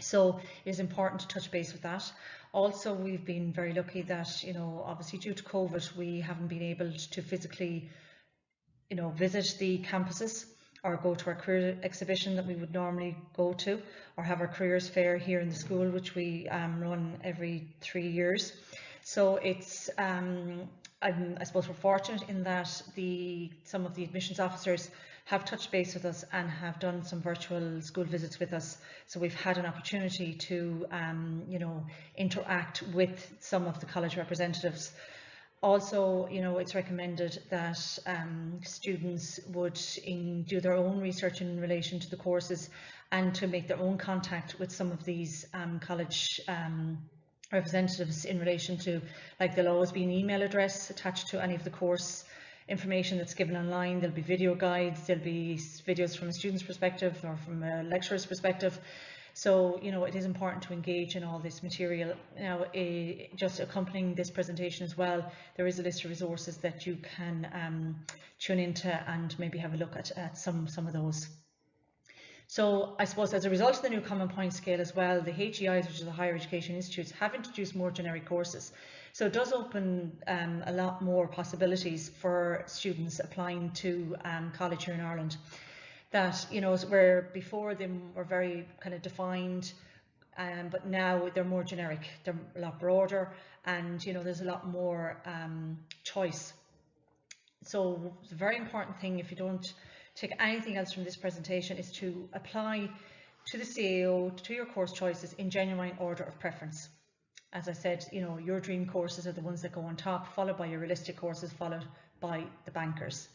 So it is important to touch base with that. Also, we've been very lucky that, obviously due to COVID, we haven't been able to physically, visit the campuses or go to our career exhibition that we would normally go to, or have our careers fair here in the school, which we run every 3 years. So it's, I suppose we're fortunate in that some of the admissions officers have touched base with us and have done some virtual school visits with us. So we've had an opportunity to, interact with some of the college representatives. Also, it's recommended that students would do their own research in relation to the courses and to make their own contact with some of these college representatives in relation to, like, there'll always be an email address attached to any of the course information that's given online. There'll be video guides, there'll be videos from a student's perspective or from a lecturer's perspective. So, it is important to engage in all this material. Now, just accompanying this presentation as well, there is a list of resources that you can tune into and maybe have a look at some of those. So I suppose as a result of the new Common Point Scale as well, the HEIs, which is the Higher Education Institutes, have introduced more generic courses. So it does open a lot more possibilities for students applying to college here in Ireland. That, you know, where before they were very kind of defined, but now they're more generic, they're a lot broader, and you know, there's a lot more choice. So the very important thing, if you don't take anything else from this presentation, is to apply to the CAO, to your course choices in genuine order of preference. As I said, you know, your dream courses are the ones that go on top, followed by your realistic courses, followed by the bankers.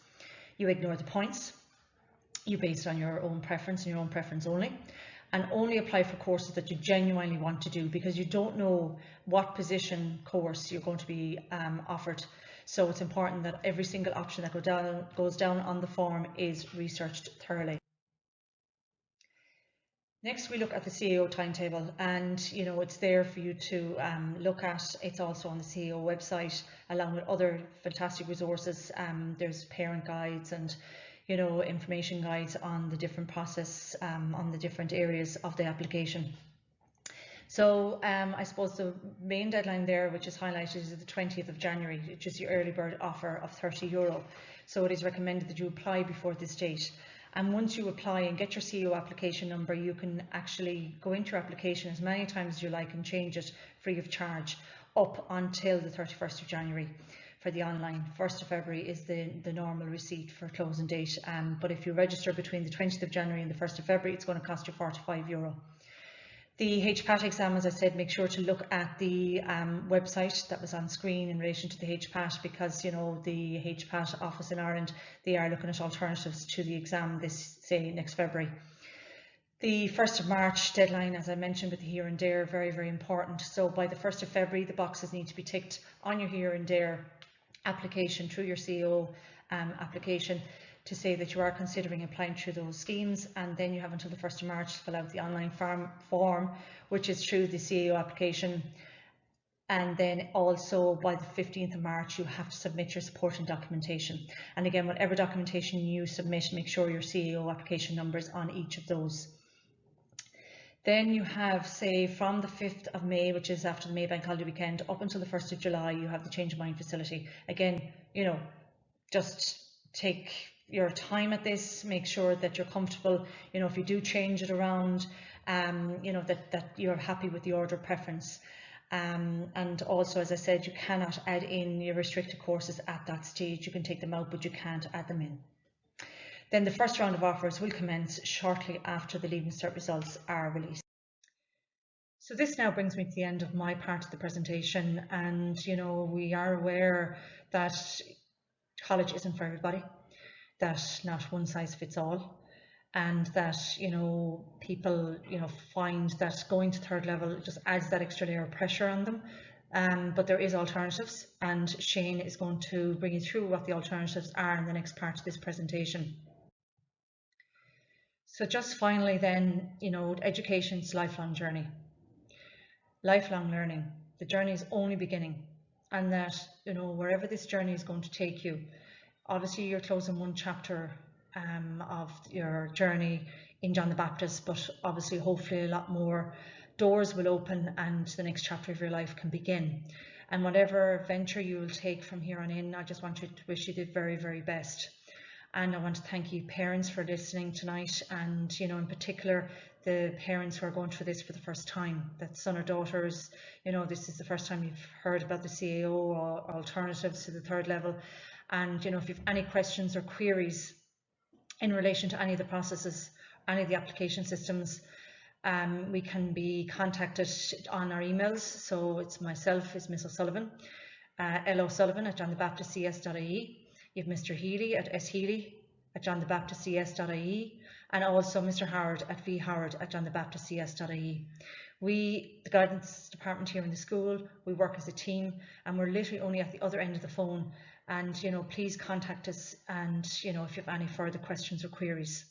You ignore the points, you base it on your own preference and your own preference only, and only apply for courses that you genuinely want to do, because you don't know what position course you're going to be offered. So it's important that every single option that goes down on the form is researched thoroughly. Next, we look at the CAO timetable, and you know, it's there for you to look at. It's also on the CAO website, along with other fantastic resources. There's parent guides and, you know, information guides on the different process, on the different areas of the application. So I suppose the main deadline there, which is highlighted, is the 20th of January, which is your early bird offer of €30. So it is recommended that you apply before this date. And once you apply and get your CAO application number, you can actually go into your application as many times as you like and change it free of charge up until the 31st of January for the online. 1st of February is the normal receipt for closing date. But if you register between the 20th of January and the 1st of February, it's going to cost you €45. The HPAT exam, as I said, make sure to look at the website that was on screen in relation to the HPAT, because you know, the HPAT office in Ireland, they are looking at alternatives to the exam this, say, next February. The 1st of March deadline, as I mentioned, with the here and there, very, very important. So by the 1st of February, the boxes need to be ticked on your here and there application through your CAO application to say that you are considering applying through those schemes, and then you have until the 1st of March to fill out the online form, which is through the CAO application. And then also by the 15th of March, you have to submit your supporting documentation. And again, whatever documentation you submit, make sure your CAO application number is on each of those. Then you have, say, from the 5th of May, which is after the May Bank Holiday weekend, up until the 1st of July, you have the change of mind facility. Again, you know, just take your time at this, make sure that you're comfortable, you know, if you do change it around, you know, that you're happy with the order of preference. And also, as I said, you cannot add in your restricted courses at that stage. You can take them out, but you can't add them in. Then the first round of offers will commence shortly after the Leaving Cert results are released. So this now brings me to the end of my part of the presentation, and you know, we are aware that college isn't for everybody, that not one size fits all, and that, you know, people, you know, find that going to third level just adds that extra layer of pressure on them. But there is alternatives, and Shane is going to bring you through what the alternatives are in the next part of this presentation. So just finally then, you know, education's lifelong journey. Lifelong learning. The journey is only beginning, and that, you know, wherever this journey is going to take you, obviously you're closing one chapter of your journey in John the Baptist, but obviously hopefully a lot more doors will open and the next chapter of your life can begin. And whatever venture you will take from here on in, I just want to wish you the very, very best. And I want to thank you parents for listening tonight, and you know, in particular the parents who are going through this for the first time, that son or daughters, you know, this is the first time you've heard about the CAO or alternatives to the third level. And you know, if you have any questions or queries in relation to any of the processes, any of the application systems, we can be contacted on our emails. So it's myself, is Miss O'Sullivan, losullivan@johnthebaptistcs.ie. You have Mr. Healy at shealy@johnthebaptistcs.ie, and also Mr. Howard at vhoward@johnthebaptistcs.ie. We, the guidance department here in the school, we work as a team, and we're literally only at the other end of the phone. And you know, please contact us, and you know, if you have any further questions or queries.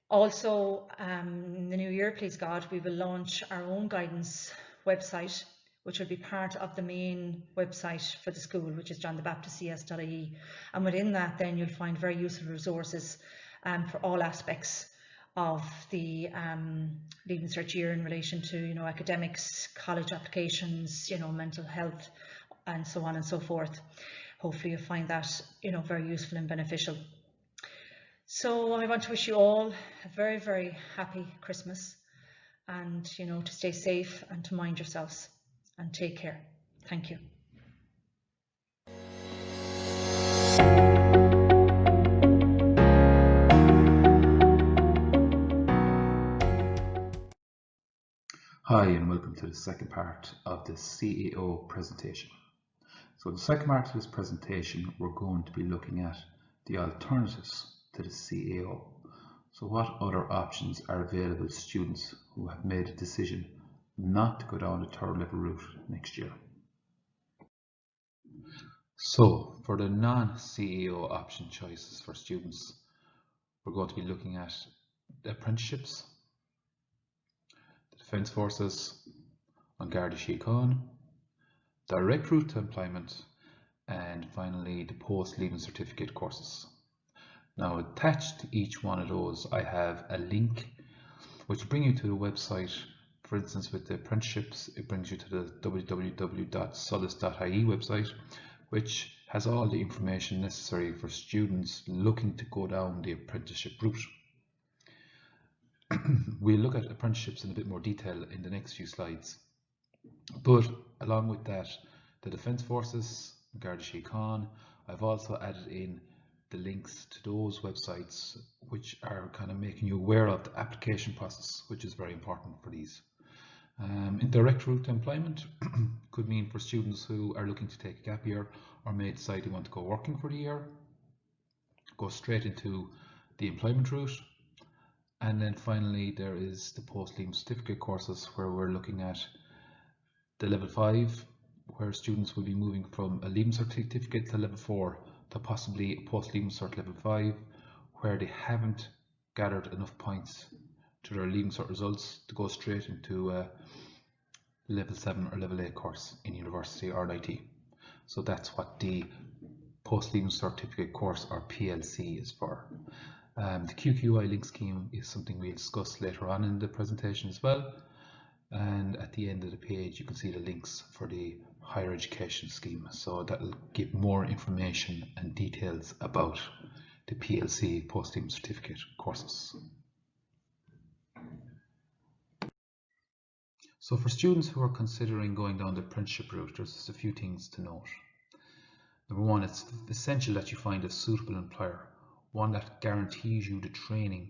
Also, in the new year, please God, we will launch our own guidance website, which will be part of the main website for the school, which is johnthebaptistcs.ie. And within that, then you'll find very useful resources for all aspects of the Leaving Cert year in relation to academics, college applications, mental health, and so on and so forth. Hopefully you find that very useful and beneficial. So I want to wish you all a very, very happy Christmas, and to stay safe and to mind yourselves, and take care. Thank you.
Hi and welcome to the second part of the CAO presentation. So in the second part of this presentation we're going to be looking at the alternatives to the CAO. So what other options are available to students who have made a decision not to go down the third level route next year. So for the non-CAO option choices for students, we're going to be looking at the apprenticeships, the Defence Forces, on Garda Síochána, direct route to employment, and finally the post-leaving certificate courses. Now attached to each one of those I have a link which will bring you to the website. For instance, with the apprenticeships, it brings you to the www.solis.ie website, which has all the information necessary for students looking to go down the apprenticeship route. We'll look at apprenticeships in a bit more detail in the next few slides. But along with that, the Defence Forces, Garda Síochána, I've also added in the links to those websites which are kind of making you aware of the application process, which is very important for these. Indirect route to employment could mean for students who are looking to take a gap year or may decide they want to go working for the year, go straight into the employment route. And then finally there is the post-leaving certificate courses, where we're looking at the level 5, where students will be moving from a leaving certificate to level 4 to possibly a post-leaving cert level 5, where they haven't gathered enough points to their leaving cert results to go straight into a level 7 or level 8 course in university or IT. So that's what the post-leaving certificate course, or PLC, is for. The QQI link scheme is something we'll discuss later on in the presentation as well. And at the end of the page you can see the links for the higher education scheme, so that will give more information and details about the PLC, post-leaving certificate courses. So for students who are considering going down the apprenticeship route, there's just a few things to note. Number one, it's essential that you find a suitable employer, one that guarantees you the training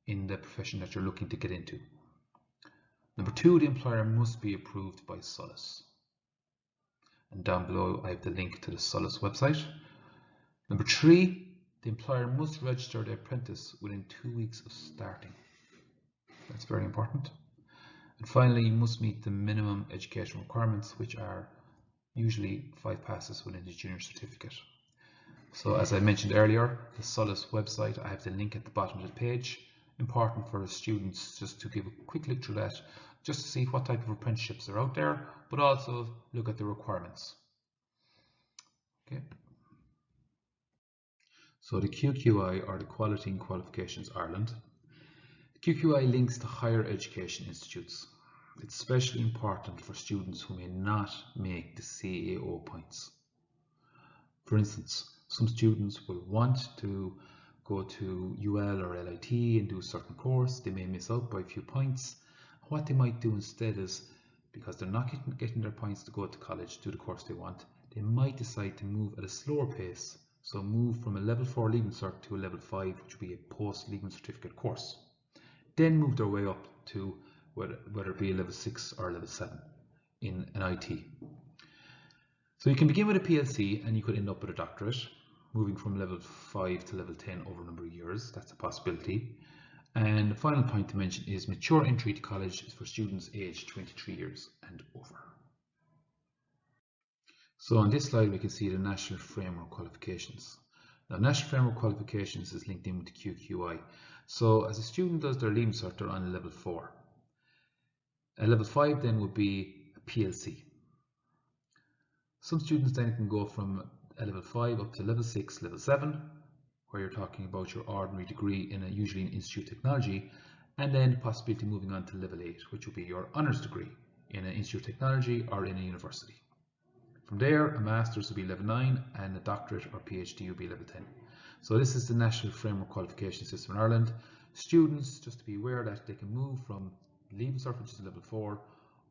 in the profession that you're looking to get into. Number two, the employer must be approved by SOLIS. And down below I have the link to the SOLIS website. Number three, the employer must register the apprentice within 2 weeks of starting. That's very important. And finally, you must meet the minimum education requirements, which are usually 5 passes within the junior certificate. So as I mentioned earlier, the SOLIS website, I have the link at the bottom of the page. Important for the students just to give a quick look through that, just to see what type of apprenticeships are out there, but also look at the requirements. Okay. So the QQI, or the Quality and Qualifications Ireland. The QQI links to higher education institutes. It's especially important for students who may not make the CAO points. For instance, some students will want to go to UL or LIT and do a certain course. They may miss out by a few points. What they might do instead is, because they're not getting their points to go to college, do the course they want, they might decide to move at a slower pace. So move from a level 4 leaving cert to a level 5, which would be a post-leaving certificate course. Then move their way up to whether it be a level 6 or level 7 in an IT. So you can begin with a PLC and you could end up with a doctorate, moving from level 5 to level 10 over a number of years. That's a possibility. And the final point to mention is mature entry to college is for students aged 23 years and over. So on this slide we can see the National Framework Qualifications. Now National Framework Qualifications is linked in with the QQI. So as a student does their leaving cert, they're on a level 4. A level 5 then would be a PLC. Some students then can go from a level 5 up to level 6, level 7, where you're talking about your ordinary degree in usually an institute of technology, and then the possibility of moving on to level 8, which will be your honours degree in an institute of technology or in a university. From there, a master's will be level 9 and a doctorate or PhD will be level 10. So this is the National Framework Qualification System in Ireland. Students, just to be aware that they can move from Leaving Cert, which is level 4,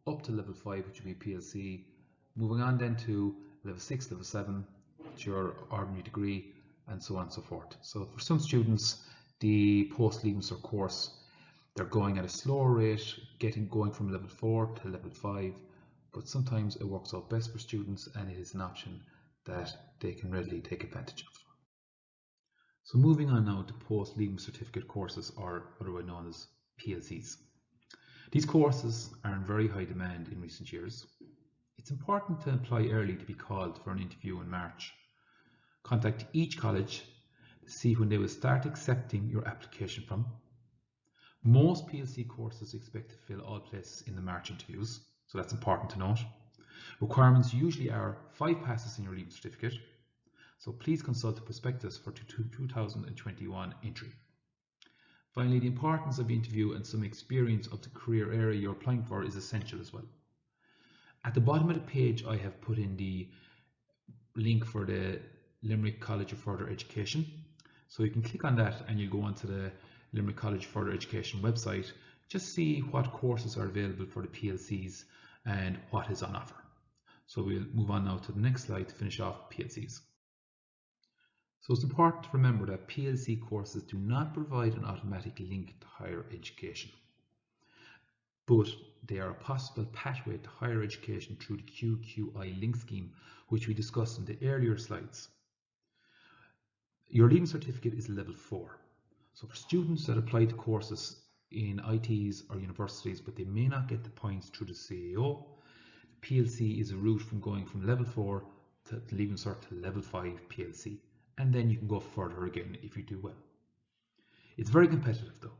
up to level 5, which will be PLC, moving on then to level 6, level 7, which is your ordinary degree, and so on and so forth. So for some students, the post-Leaving Cert course, they're going at a slower rate, going from level 4 to level 5, but sometimes it works out best for students and it is an option that they can readily take advantage of. So moving on now to post-Leaving Certificate courses, or otherwise known as PLCs. These courses are in very high demand in recent years. It's important to apply early to be called for an interview in March. Contact each college to see when they will start accepting your application from. Most PLC courses expect to fill all places in the March interviews, so that's important to note. Requirements usually are 5 passes in your Leaving Certificate, so please consult the prospectus for 2021 entry. Finally, the importance of the interview and some experience of the career area you're applying for is essential as well. At the bottom of the page, I have put in the link for the Limerick College of Further Education. So you can click on that and you go onto the Limerick College of Further Education website. Just see what courses are available for the PLCs and what is on offer. So we'll move on now to the next slide to finish off PLCs. So it's important to remember that PLC courses do not provide an automatic link to higher education, but they are a possible pathway to higher education through the QQI link scheme, which we discussed in the earlier slides. Your Leaving Certificate is level 4. So for students that apply to courses in ITs or universities, but they may not get the points through the CAO, the PLC is a route from going from level 4 to Leaving Cert to level 5 PLC. And then you can go further again if you do well. It's very competitive though.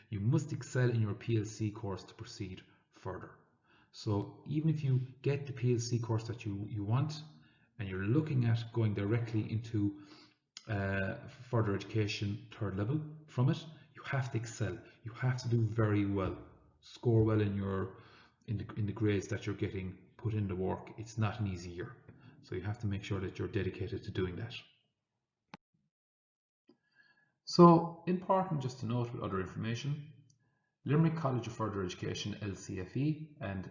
You must excel in your PLC course to proceed further. So even if you get the PLC course that you want and you're looking at going directly into further education 3rd level from it, you have to excel. You have to do very well, score well in the grades that you're getting, put in the work. It's not an easy year, so you have to make sure that you're dedicated to doing that. So important just to note with other information, Limerick College of Further Education LCFE and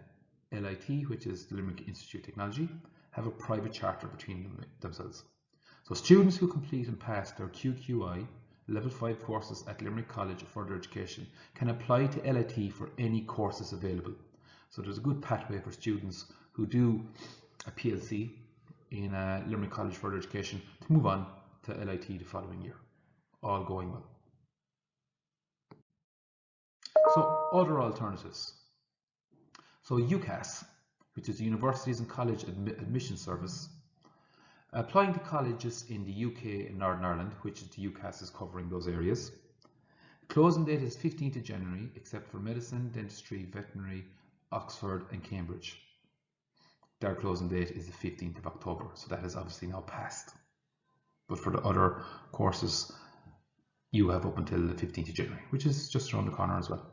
LIT, which is the Limerick Institute of Technology, have a private charter between themselves. So students who complete and pass their QQI level 5 courses at Limerick College of Further Education can apply to LIT for any courses available. So there's a good pathway for students who do a PLC in Limerick College of Further Education to move on to LIT the following year, all going well. So other alternatives. So UCAS, which is the Universities and College Admission Service, applying to colleges in the UK and Northern Ireland, which is the UCAS is covering those areas. Closing date is 15th of January, except for medicine, dentistry, veterinary, Oxford and Cambridge. Their closing date is the 15th of October, so that is obviously now passed. But for the other courses, you have up until the 15th of January, which is just around the corner as well.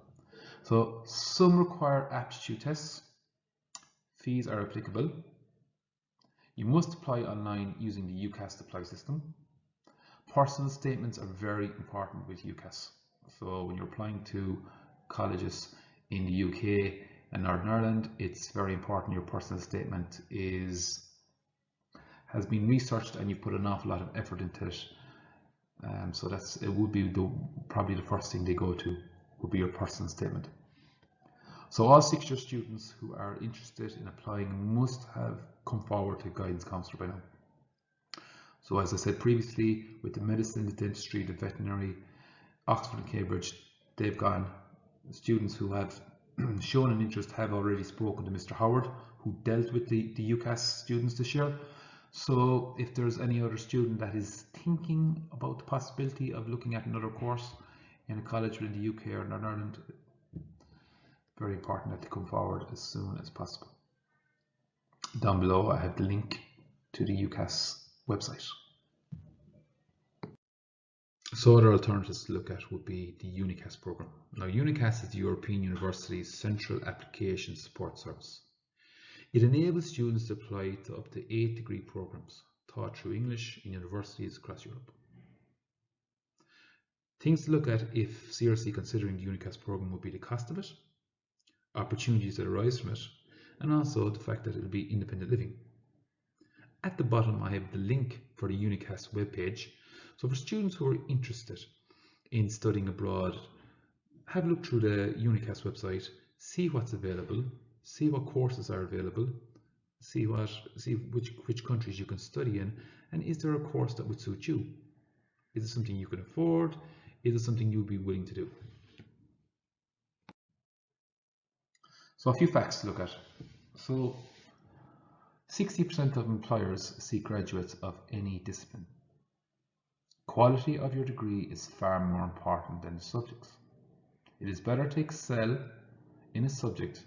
So some require aptitude tests. Fees are applicable. You must apply online using the UCAS apply system. Personal statements are very important with UCAS. So when you're applying to colleges in the UK and Northern Ireland, it's very important your personal statement has been researched and you put an awful lot of effort into it. So it would be probably the first thing they go to would be your personal statement. So all 6-year students who are interested in applying must have come forward to guidance counsellor by now. So as I said previously, with the medicine, the dentistry, the veterinary, Oxford and Cambridge, they've gone. Students who have shown an interest have already spoken to Mr. Howard, who dealt with the UCAS students this year. So if there's any other student that is thinking about the possibility of looking at another course in a college within the UK or Northern Ireland, very important that they come forward as soon as possible. Down below I have the link to the UCAS website. So other alternatives to look at would be the UNICAS program. Now UNICAS is the European University's Central Application Support Service. It enables students to apply to up to 8 degree programs taught through English in universities across Europe. Things to look at if seriously considering the UNICAS program would be the cost of it, opportunities that arise from it, and also the fact that it will be independent living. At the bottom I have the link for the UNICAS webpage. So for students who are interested in studying abroad, have a look through the UNICAS website, see what's available, see what courses are available, see which countries you can study in, and is there a course that would suit you? Is it something you can afford? Is it something you'd be willing to do? So a few facts to look at. So 60% of employers seek graduates of any discipline. Quality of your degree is far more important than the subjects. It is better to excel in a subject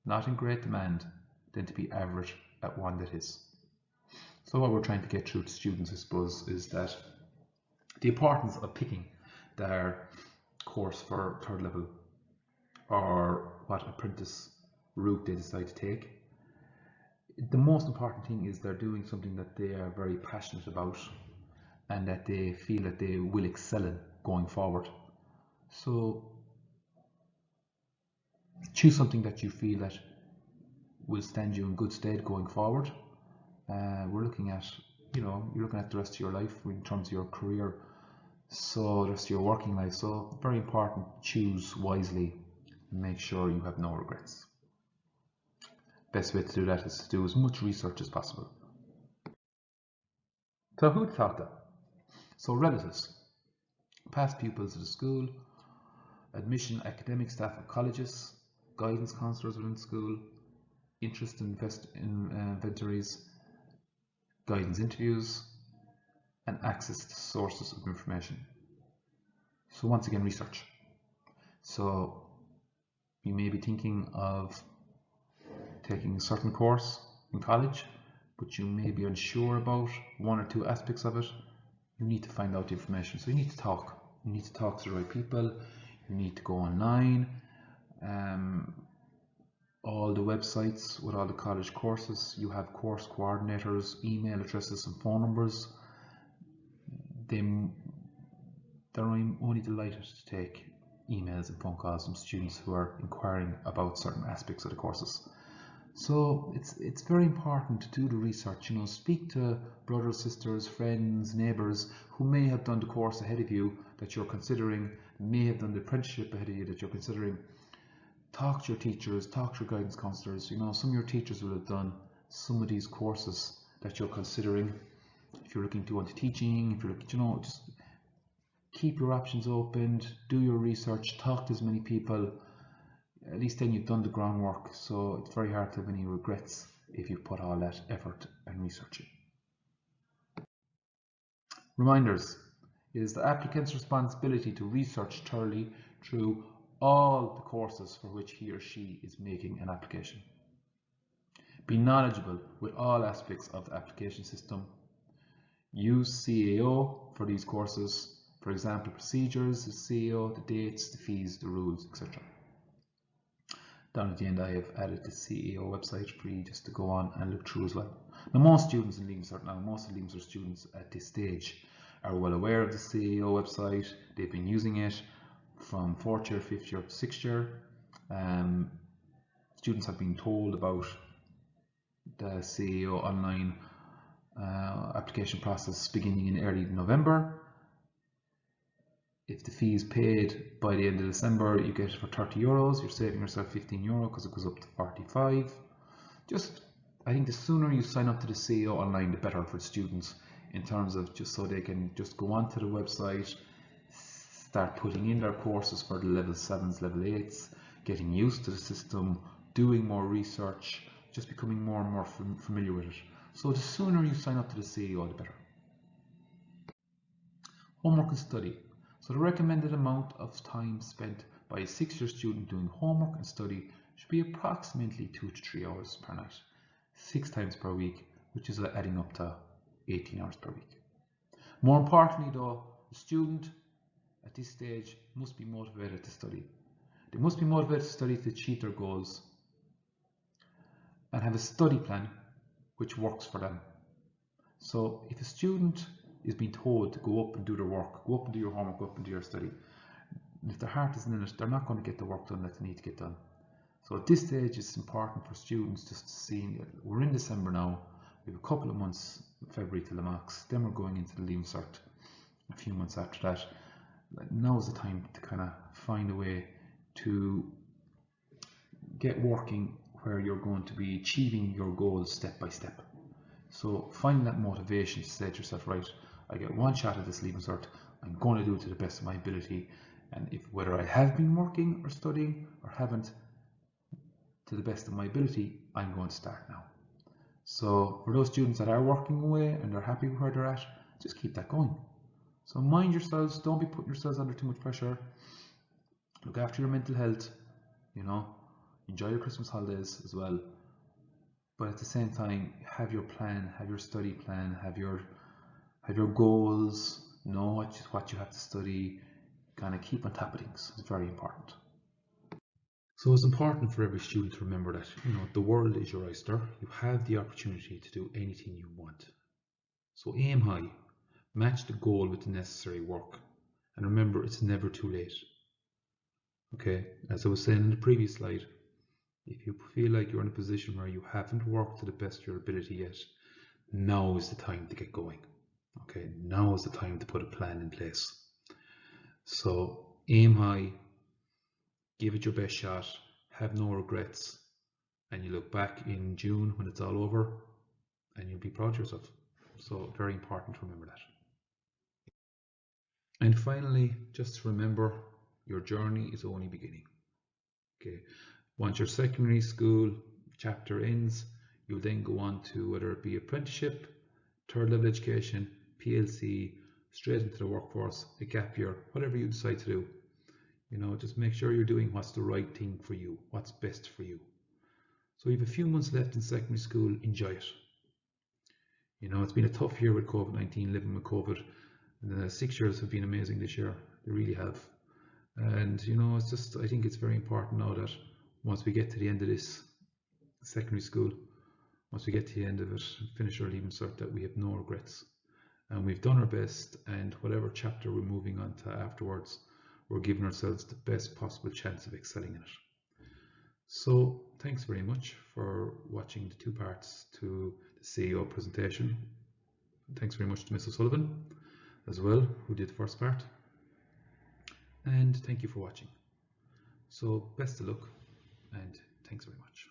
not in great demand than to be average at one that is. So what we're trying to get through to students, I suppose, is that the importance of picking their course for third level or what apprentice route they decide to take. The most important thing is they're doing something that they are very passionate about and that they feel that they will excel in going forward. So choose something that you feel that will stand you in good stead going forward. We're looking at, you're looking at the rest of your life in terms of your career, so the rest of your working life. So very important, choose wisely and make sure you have no regrets. Best way to do that is to do as much research as possible. So who taught that? So relatives, past pupils of the school, admission academic staff of colleges, guidance counsellors within school, interest in inventories, guidance interviews, and access to sources of information. So once again, research. So you may be thinking of taking a certain course in college, but you may be unsure about one or two aspects of it. You need to find out the information. So you need to talk. You need to talk to the right people. You need to go online. All the websites with all the college courses, you have course coordinators, email addresses and phone numbers. They're only delighted to take emails and phone calls from students who are inquiring about certain aspects of the courses. So it's very important to do the research, speak to brothers, sisters, friends, neighbours who may have done the course ahead of you that you're considering, may have done the apprenticeship ahead of you that you're considering. Talk to your teachers, talk to your guidance counsellors. Some of your teachers will have done some of these courses that you're considering. If you're looking to go into teaching, if you're looking, just keep your options open, do your research, talk to as many people. At least then you've done the groundwork, so it's very hard to have any regrets if you've put all that effort and research in. Reminders: it is the applicant's responsibility to research thoroughly through all the courses for which he or she is making an application. Be knowledgeable with all aspects of the application system. Use CAO for these courses, for example, procedures, the CAO, the dates, the fees, the rules, etc. Down at the end I have added the CAO website for you just to go on and look through as well. Now most students in Leaving Cert now, most of the Leaving Cert students at this stage are well aware of the CAO website. They've been using it from 4th year, 5th year to 6th year. Students have been told about the CAO online application process beginning in early November. If the fee is paid by the end of December, you get it for €30. You're saving yourself €15 because it goes up to 45. I think the sooner you sign up to the CAO online, the better for students, in terms of just so they can just go onto the website, start putting in their courses for the level 7s, level 8s, getting used to the system, doing more research, just becoming more and more familiar with it. So the sooner you sign up to the CAO, the better. Homework and study. So the recommended amount of time spent by a 6th year student doing homework and study should be approximately 2 to 3 hours per night, 6 times per week, which is adding up to 18 hours per week. More importantly though, the student at this stage must be motivated to study. They must be motivated to study to achieve their goals and have a study plan which works for them. So if a student is being told to go up and do their work, go up and do your homework, go up and do your study, and if their heart isn't in it, they're not going to get the work done that they need to get done. So at this stage, it's important for students just to see, we're in December now, we have a couple of months, February till the marks, then we're going into the Leaving Cert a few months after that. Now is the time to kind of find a way to get working where you're going to be achieving your goals step by step. So finding that motivation to say to yourself, right, I get one shot at this Leaving Cert, I'm going to do it to the best of my ability, and if whether I have been working or studying or haven't, to the best of my ability, I'm going to start now. So for those students that are working away and they're happy where they're at, just keep that going. So mind yourselves, don't be putting yourselves under too much pressure. Look after your mental health, you know, enjoy your Christmas holidays as well. But at the same time, have your plan, have your study plan, have your goals, know what you have to study, kind of keep on top of things. It's very important. So it's important for every student to remember that, you know, the world is your oyster. You have the opportunity to do anything you want. So aim high, match the goal with the necessary work, and remember, it's never too late. Okay, as I was saying in the previous slide, if you feel like you're in a position where you haven't worked to the best of your ability yet, now is the time to get going. Okay, now is the time to put a plan in place. So aim high, give it your best shot, have no regrets, and you look back in June when it's all over and you'll be proud of yourself. So very important to remember that. And finally, just remember, your journey is only beginning. Okay, once your secondary school chapter ends, you'll then go on to whether it be apprenticeship, third level education, PLC, straight into the workforce, a gap year, whatever you decide to do. You know, just make sure you're doing what's the right thing for you, what's best for you. So you have a few months left in secondary school, enjoy it. You know, it's been a tough year with COVID-19, living with COVID. And the 6 years have been amazing this year, they really have. And you know, it's just, I think it's very important now that once we get to the end of this secondary school, once we get to the end of it, finish our Leaving Cert, that we have no regrets. And we've done our best, and whatever chapter we're moving on to afterwards, we're giving ourselves the best possible chance of excelling in it. So thanks very much for watching the two parts to the CAO presentation. Thanks very much to Ms. O'Sullivan as well, who did the first part. And thank you for watching. So best of luck, and thanks very much.